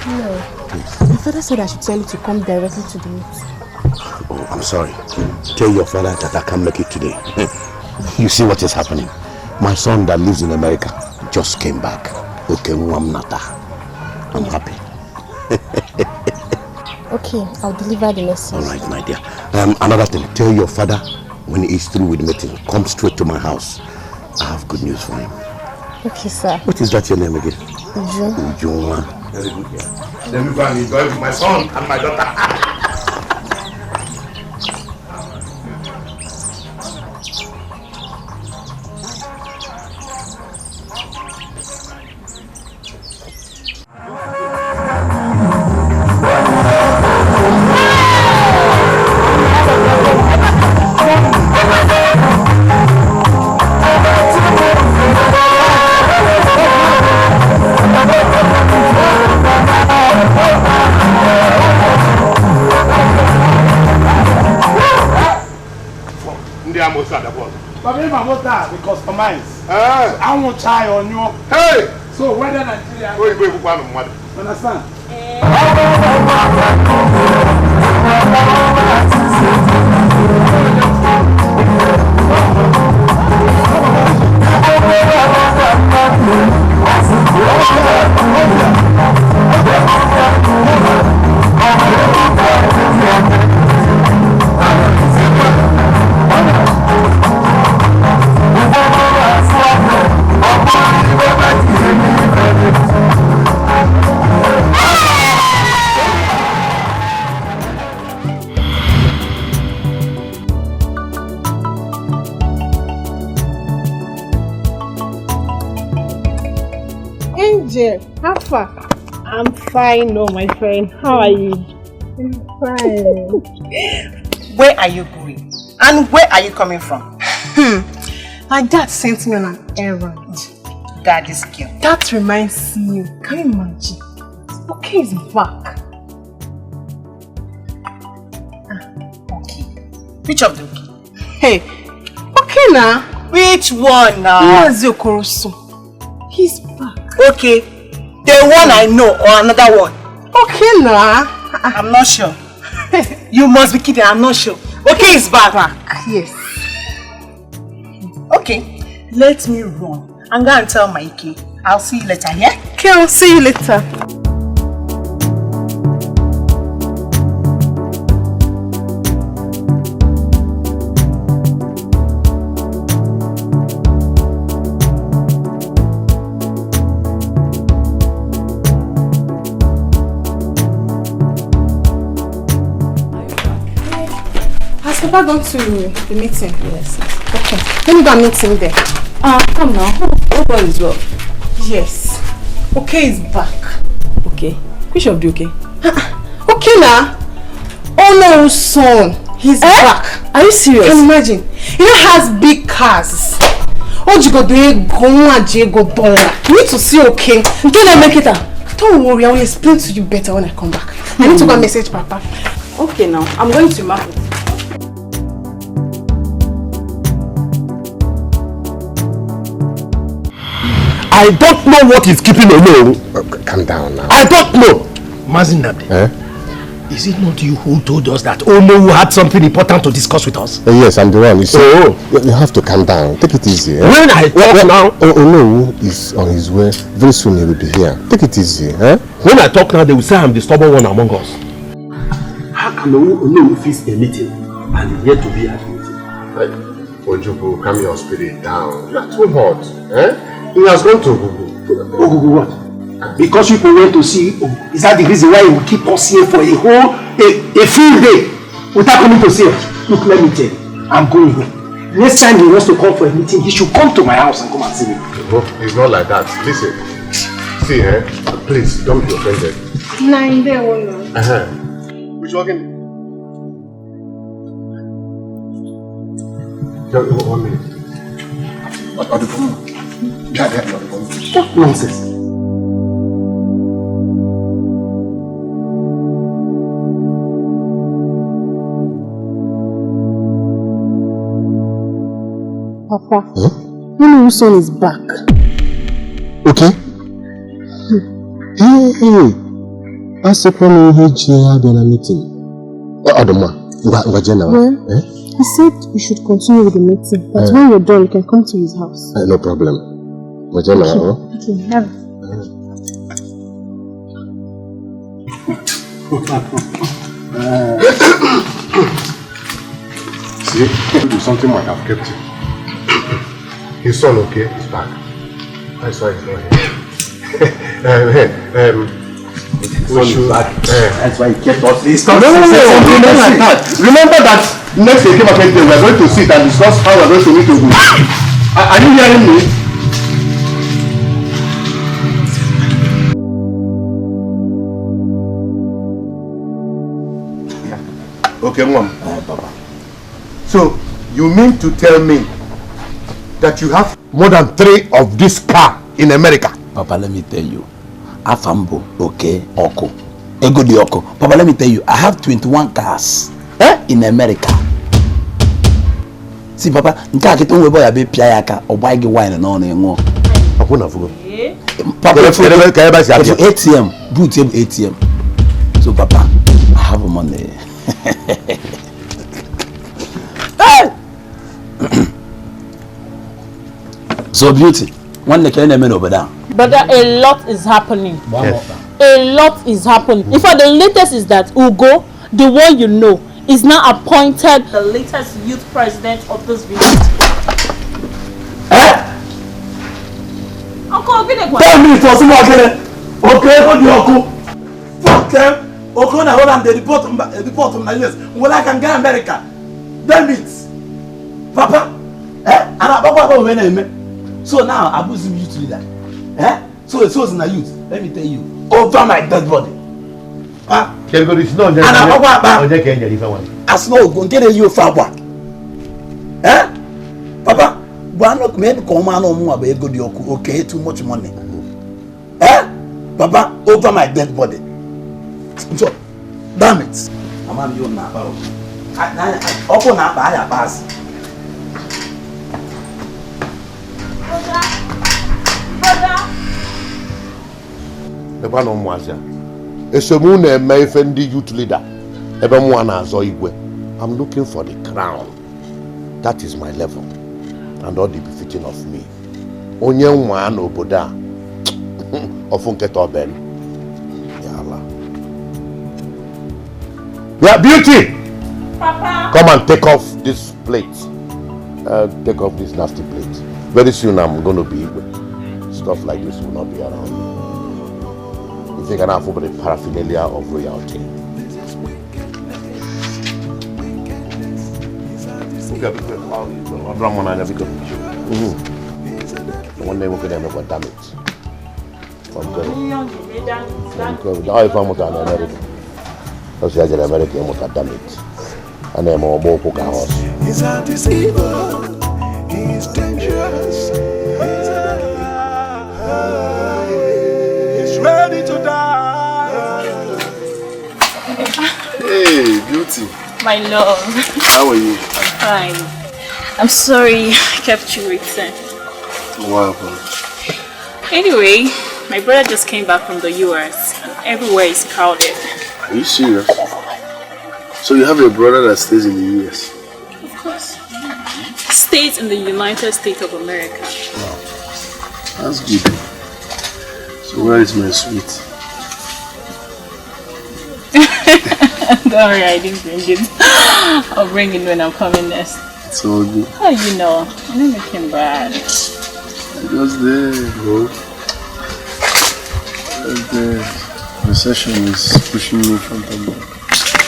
No. Please. My father said I should tell you to come directly to the meeting. Oh, I'm sorry. Tell your father that I can't make it today. You see what is happening? My son that lives in America just came back. Okay, I'm happy. Okay, I'll deliver the message. All right, my dear. Another thing, tell your father when he is through with the meeting, come straight to my house. I have good news for him. Okay, sir. What is that your name again? Uju. Ujunwa. Very good, yeah. Let me go and enjoy with my son and my daughter. They customize. I won't try on you. Hey! So whether Nigeria. Understand? How far? I'm fine, oh my friend. How are you? I'm fine. Where are you going? And where are you coming from? My dad sent me on an errand. Daddy's girl. That reminds me. Can you imagine? Okay is back. Okay. Which of the okay? Hey, okay now. Which one now? Okoroso. He's back. Okay. The one I know or another one? Okay now. I'm not sure. You must be kidding, I'm not sure. Okay, it's back. Yes. Okay, let me run. I'm going to tell Mikey. I'll see you later, yeah? Okay, I'll see you later. Papa gone to the meeting? Yes. Okay. Let me go and meet him there. Come now. Hope all is well. Yes. Okay is back. Okay. Which of the okay? Okay now. Oh no, son. He's back. Are you serious? Can you imagine? He has big cars. You need to see okay. Don't I make it up? Don't worry, I will explain to you better when I come back. I need to go and message Papa. Okay now. I'm going to market. I don't know what is keeping Ono. Calm down now. I don't know. Mazinabdi, is it not you who told us that Ono had something important to discuss with us? Yes, I'm the one. You see, you have to calm down. Take it easy. When I talk now, Ono is on his way. Very soon he will be here. Take it easy. When I talk now, they will say I'm the stubborn one among us. How can Ono fix a meeting and yet to be at the meeting? Ojubu, calm your spirit down. You are too hot. He has gone to Gugu. Gugu what? Because people went to see, is that the reason why he will keep us here for a full day without coming to see us? Look, let me tell you, I'm going home. Next time he wants to come for a meeting, he should come to my house and come and see me. No, it's not like that. Listen, see, please don't be offended. Which organ? Just 1 minute. What the phone? What nonsense? Papa, your son is back. Okay. Hey. Asipon H had a meeting. Adoma, well, he said we should continue with the meeting. But when you're done, you can come to his house. No problem. Okay, have it. See, do something might have kept him. His son, okay, is back. That's why he's not here. That's why he kept us. No, like that. Remember that next day came up and we are going to sit and discuss how we are going to meet Ogun. Are you hearing me? Okay, Mom. Papa. So, you mean to tell me that you have more than 3 of this car in America? Papa, let me tell you. Afambo, okay, Oko. Ego di Oko. Papa, let me tell you, I have 21 cars in America. See, Papa, nka kitu ngwe boya be pia yaka, obuy gi wine na ono enwo. Apo na fugo. Papa, ATM, boot ATM. So, Papa, I have money. So, beauty. One day can name over there. But a lot is happening. Yes. A lot is happening. In fact, the latest is that Ugo, the one you know, is now appointed the latest youth president of this village. Uncle, tell me for some more. Okay, go to Uncle. Fuck them. Okay, now hold on. The report from the US. Well, I can get America. Damn it, Papa. And Papa when I met. So now I abuse you to leader. So it was in the youth. Let me tell you, over my dead body. And I snow go get you Fabwa. Papa, one look maybe come on more about good yoku. Okay, too much money. Papa, over my dead body. So, damn it. I'm on you now. Open up by a pass. The one on Wazia. It's a moon and my friend, youth leader. Everyone has Igwe. I'm looking for the crown. That is my level. And all the befitting of me. Onye one oboda. Often get up Ben. Ya Allah. Yeah, beauty! Papa! Come and take off this plate. Take off this nasty plate. Very soon I'm going to be Igwe. Stuff like this will not be around. You think I have the paraphernalia of royalty. One day we're going to make a damage. From going. Now if I'm going to America. Because you're in America, I'm going to damage. And then I'm going to house. He's a deceiver. He's dangerous. He's ready to die. Hey, beauty. My love. How are you? I'm fine. I'm sorry I kept you waiting. What happened? Anyway, my brother just came back from the US and everywhere is crowded. Are you serious? So you have a brother that stays in the US? Of course. He stays in the United States of America. Wow. That's good. So where is my sweet? Don't worry, I didn't bring it. I'll bring it when I'm coming next. It's all good. How you know? I didn't make him bad. I was there, bro. The recession is pushing me in front of me.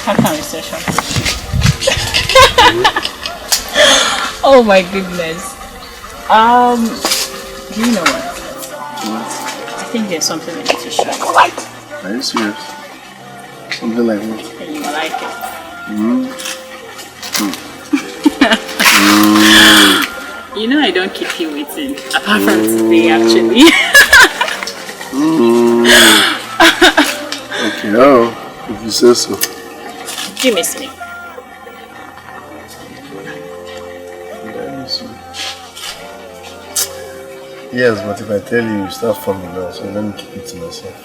How can recession push you? Oh my goodness. Do you know what? I think there's something I need to show you. Are you serious? Something like what? And you will like it. You know I don't keep you waiting. Apart from today, actually. Okay, oh, if you say so. Do you miss me? Yes, but if I tell you, you start falling down, so let me keep it to myself.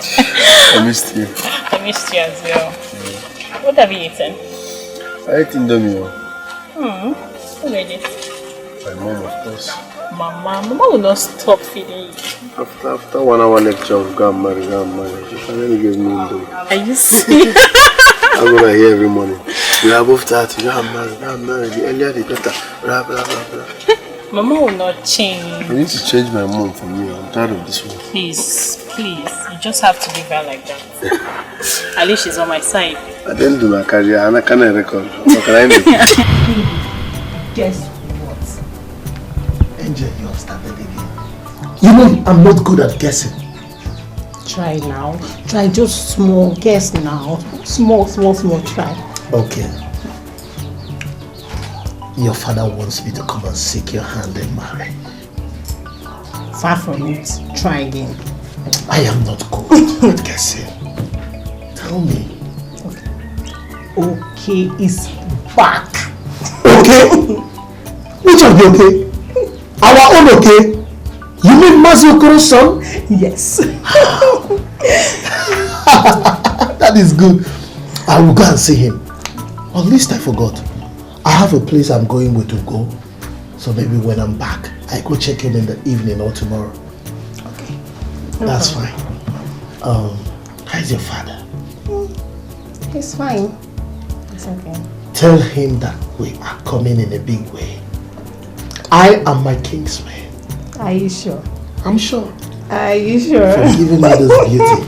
I missed you. I missed you as well. What have you eaten? I ate Indomie. Who made it? My mom, of course. Mama will not stop feeding you. After 1 hour lecture of go and marry, she finally gave me Indomie. Are you serious? That's what I hear every morning. We are above 30, go and marry. The earlier the better. Blah, blah, blah, blah. Mama will not change. I need to change my mom for me. I'm tired of this one. Please. You just have to leave her like that. At least she's on my side. I didn't do my career and I can't record. What can I do? Guess what? Angel, you have started again. You know I'm not good at guessing. Try now. Try just small. Guess now. Small, try. Okay. Your father wants me to come and seek your hand in marriage. Far from it. Try again. I am not good at guessing. Tell me. Okay is back. Okay? Which of the okay? Our own okay? You mean Maziokoro's son? Yes. That is good. I will go and see him. At least I forgot. I have a place I'm going with to go. So maybe when I'm back, I go check him in the evening or tomorrow. Okay. That's fine. How's your father? He's fine. It's okay. Tell him that we are coming in a big way. I am my kinsman. Are you sure? I'm sure. Are you sure? For giving me this beauty.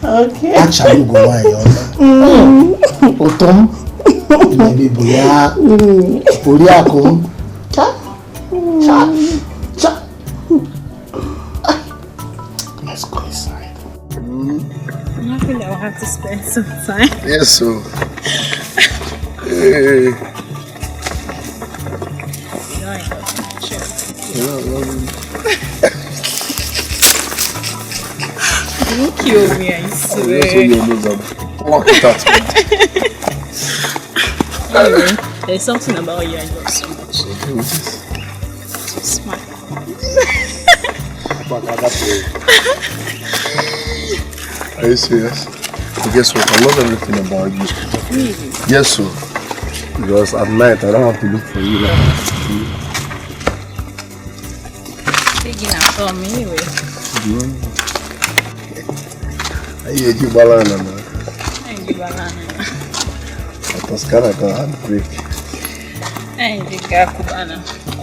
Okay. Actually, go on. Otom. Maybe Boya. Boya come. Cha. Let's go inside. I'm happy that I'll have to spend some time. Yes, so. Hey. Don't kill me, I swear. Walk it out. Anyway, there's something about you I love so much. So smart. Are you serious? But guess what? I love everything about you. Really? Yes, sir. Because at night I don't have to look for you. Taking out on me anyway. I ate you banana now. I ain't the banana. I was kind of going to break. I ain't the Cubana.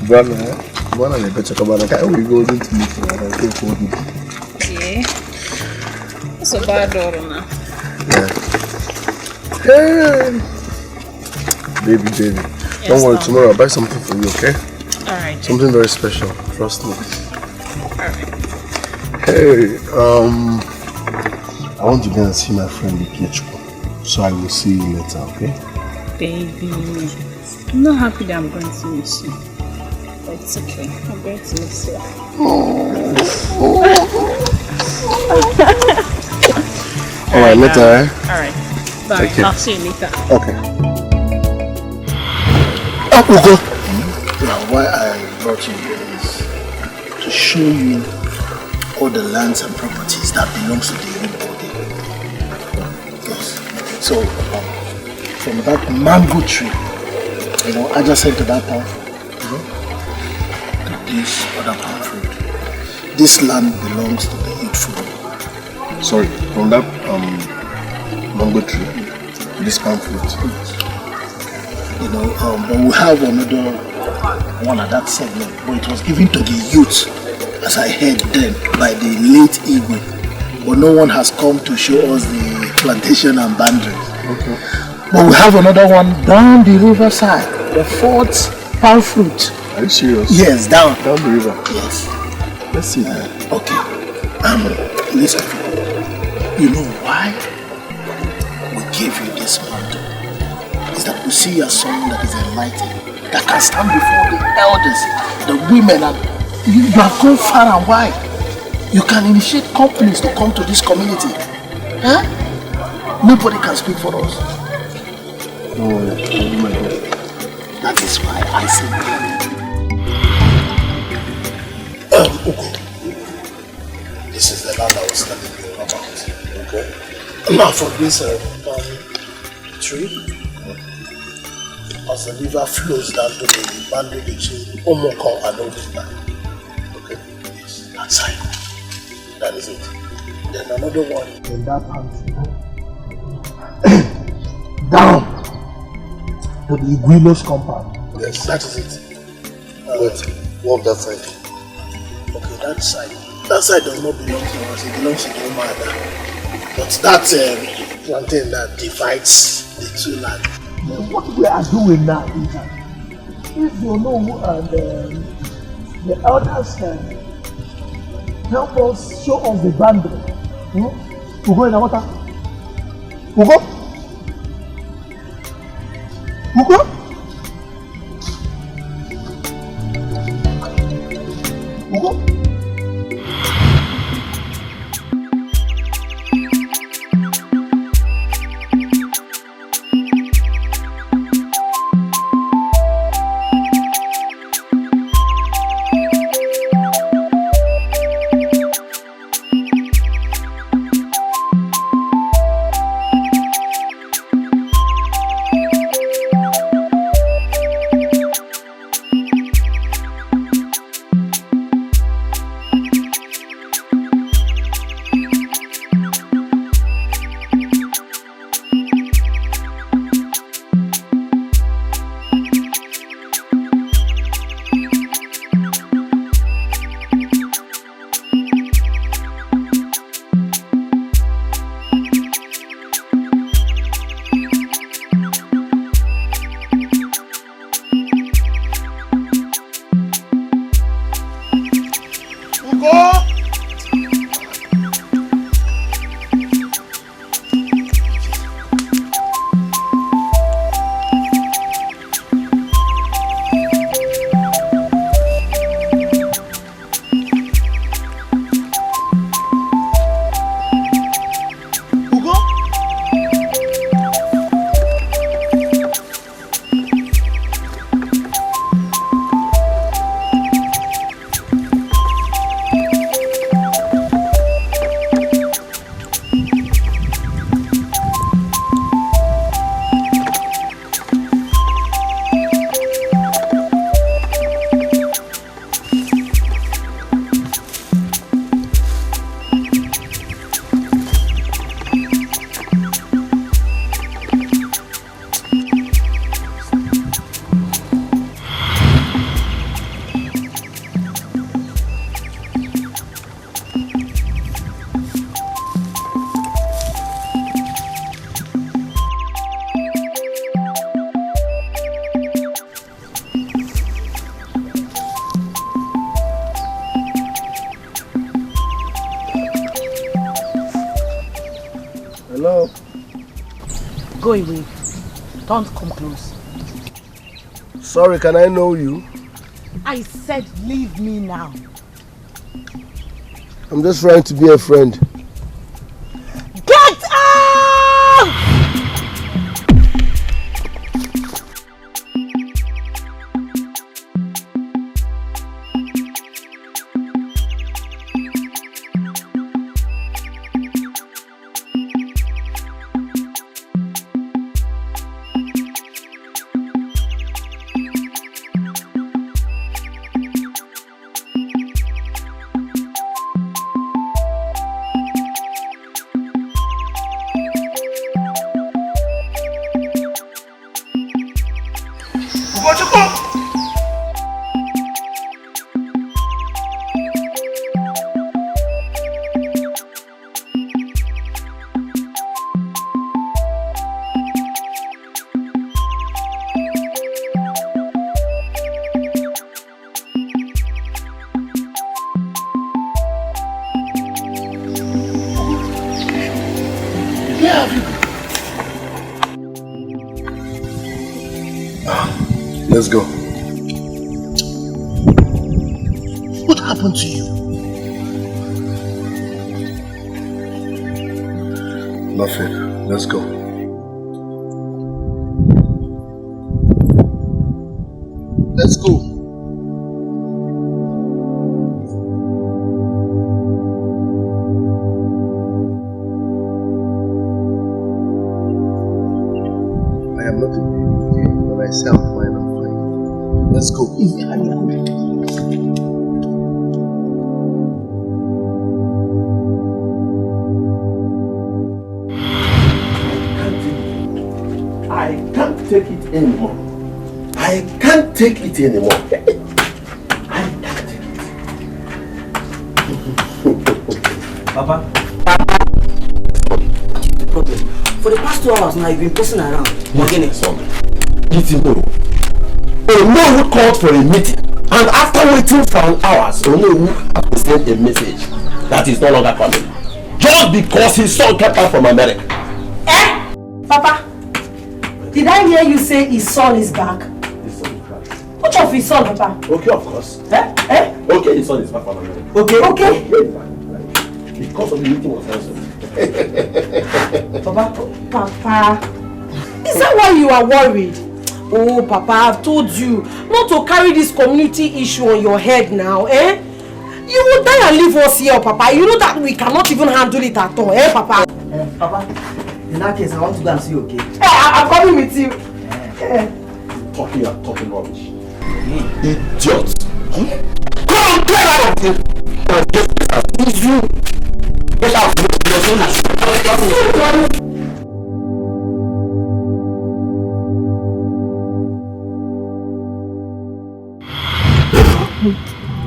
Cubana, I bet you Cubana. I will go into meeting and I go for you. Yeah. It's a bad door now. Yeah. Hey. Baby. Yes, don't worry, tomorrow I'll buy something for you, okay? Alright. Something very special, trust me. Alright. Hey, I want to go and see my friend Dikeh. So I will see you later, okay? Baby, I'm not happy that I'm going to miss you. But it's okay. I'm going to miss you. Alright, later, eh? Alright. Bye. Okay. I'll see you later. Okay. Ugo. Now, why I brought you here is to show you all the lands and properties that belongs to the Igbo. Yes. So, from that mango tree, adjacent to that palm fruit, to this other palm fruit, this land belongs to the Igbo. Sorry, from that mango tree to this palm fruit. But we have another one at that segment, but it was given to the youth, as I heard then, by the late Igwe. But no one has come to show us the plantation and boundaries. Okay. But we have another one down the riverside, the fourth palm fruit. Are you serious? Yes, down the river. Yes. Let's see that. Okay. Listen, you know why we gave you this mantle? Is that we see you as someone that is enlightened, that can stand before the elders, the women, and you have gone far and wide. You can initiate companies to come to this community. Huh? Nobody can speak for us. No worry, I'll do my best. That is why I say okay. This is the land I was telling you about. Okay. Now from this tree, as the river flows down to the Bando Beach, Omoko and Odinba. Okay. That side. That is it. Then another one in that pantry. Down to the Iguilos compound. Yes, that is it. Wait, what of that side? Okay, that side. That side does not belong to us, it belongs to the Omada. But that plantain that divides the two lands. What we are doing now is that if you know and the elders can help us, show us the boundary. We go in the water. We go. We go. We go. Hello? Go away. Don't come close. Sorry, can I know you? I said leave me now. I'm just trying to be a friend. Get out! Let's go. What happened to you? Nothing. Let's go. Let's go. I say I'm fine, I'm fine. Let's go. Easy, honey. I can't take it anymore. I can't take it anymore. I can't take it. Papa. Problem. For the past 2 hours now, you've been passing around. Again, it's on. Ono who called for a meeting, and after waiting for an hour, Ono who had to send a message that he's no longer coming. Just because his son came back from America. Eh? Papa, did I hear you say his son is back? His son is back. Which of his son, Papa? Okay, of course. Eh? Eh? Okay, his son is back from America. Okay. Okay. Because of the meeting was cancelled. Papa, is that why you are worried? Oh, Papa, I've told you not to carry this community issue on your head now, eh? You will die and leave us here, Papa. You know that we cannot even handle it at all, eh, Papa? Papa, in that case, I want to go and see you, okay? I'm coming with you. Talking rubbish. Idiot. Come on, get out of here. It's you. Get out of here.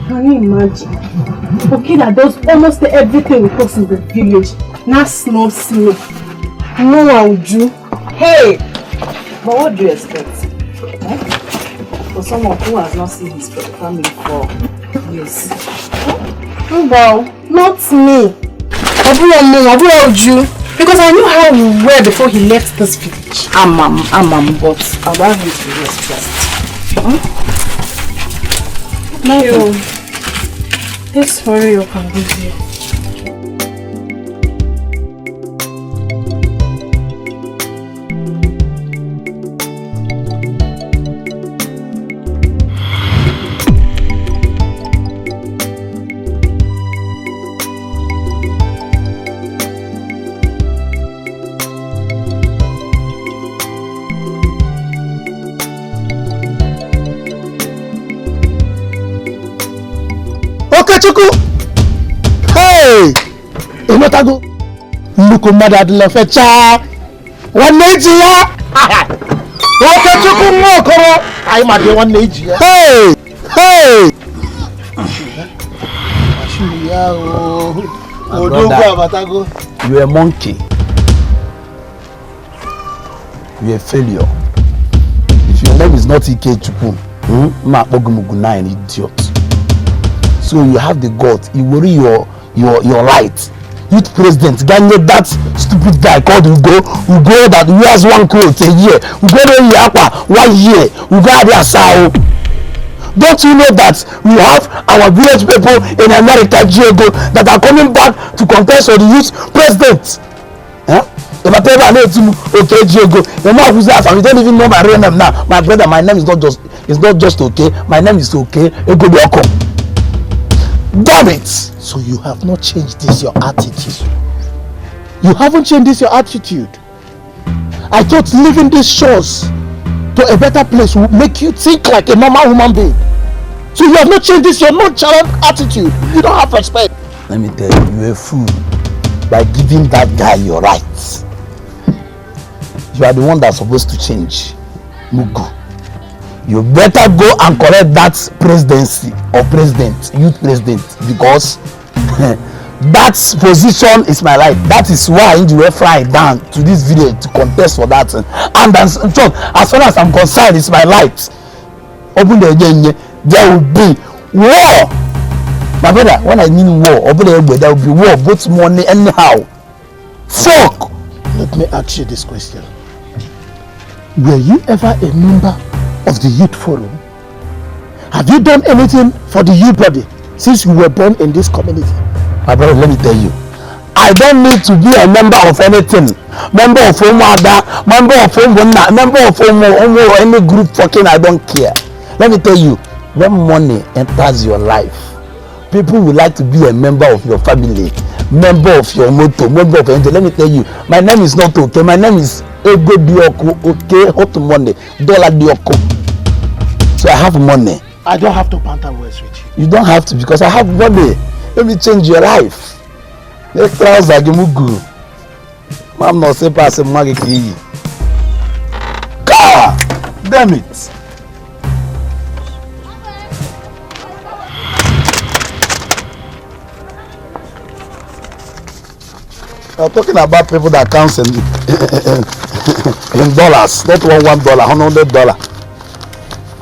Can you imagine? Okay, that does almost everything with us in the village. Now snobs me. No one would do. Hey! But what do you expect? Eh? For someone who has not seen his family for years. Well, not me. You. Because I knew how we were before he left this village. I'm but I'll have him to rest first. No. Let's hurry up and go here. Hey! Inotago. Luko mada de la fecha. 180 ya. Okechukwu nwokoro. Ai ma de 180 ya. Hey! Hey! Ashiya o. Odogo abatago. You a monkey. You a failure. If your name is not Ikechukwu, ma ogumugu 9 idiot. So you have the gut. You worry your light. Youth president, Ganye, that stupid guy called Ugo that wears one clothes a year. Ugo don't yapa 1 year. Ugo Adiasao. Don't you know that we have our village people in America, Diego, that are coming back to contest for the youth president? If I tell you I know okay, Diego, you know who's that? You don't even know my real name now. My brother, my name is not just okay. My name is okay. Ego Bioko. Damn it! So you have not changed this your attitude. You haven't changed this your attitude. I thought leaving these shores to a better place will make you think like a normal human being. So you have not changed this your nonchalant attitude. You don't have respect. Let me tell you, you're a fool by giving that guy your rights. You are the one that's supposed to change. Mugu. You better go and correct that presidency or youth president, because that position is my life. That is why you will fly down to this village to contest for that. And as far as I'm concerned, it's my life. Open the again, there will be war. My brother, when I mean war, there will be war, both money anyhow. Fuck! Let me ask you this question. Were you ever a member of the youth forum? Have you done anything for the youth body since you were born in this community? My brother, let me tell you, I don't need to be a member of anything. Member of Omada, member of Omona, member of Omo or any group, fucking I don't care. Let me tell you, when money enters your life, people would like to be a member of your family, member of your motto, member of anything. Let me tell you, my name is not okay, my name is ego dioko, okay, hot money, dollar dioko. So I have money. I don't have to banter words with you. You don't have to because I have money. Let me change your life. Let's trouser gimugu. I'm not saying pass a magiki. God damn it. I'm talking about people that counts in dollars, not $1, $100.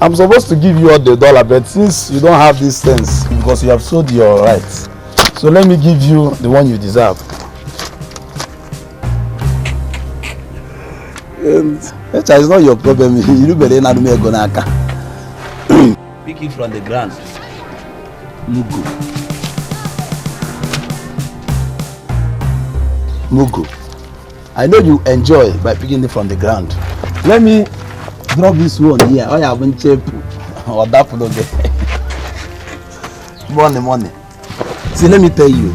I'm supposed to give you all the dollar, but since you don't have this sense, because you have sold your rights, so let me give you the one you deserve. It's not your problem. You better not make gonna pick it from the ground. Mugu. I know you enjoy by picking it from the ground. Let me drop this one here. I haven't checked or that for money. See, let me tell you.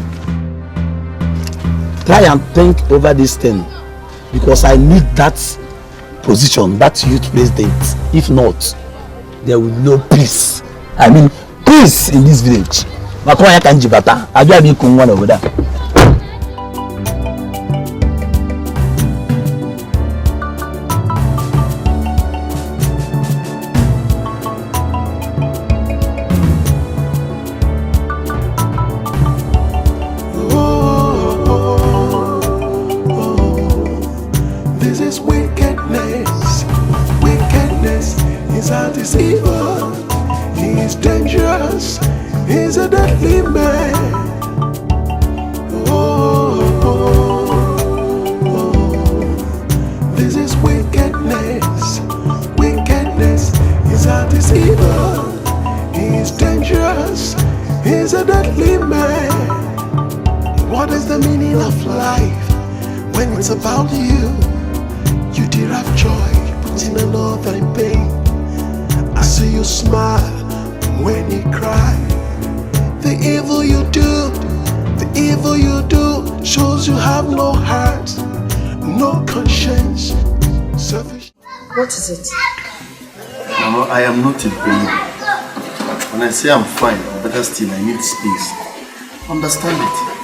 Try and think over this thing because I need that position, that youth president. If not, there will be no peace. I mean, peace in this village. Makwaya kanjibata. Abia bi kungwana over there. Deceiver, he's dangerous, he's a deadly man. This is wickedness, wickedness, he's a deceiver, he's dangerous, he's a deadly man. What is the meaning of life when it's about you? You derive joy, putting another in pain. I see you smile when you cry. The evil you do shows you have no heart, no conscience, selfish. What is it? Mama, I am not a believer. When I say I'm fine, better still, I need space. Understand it.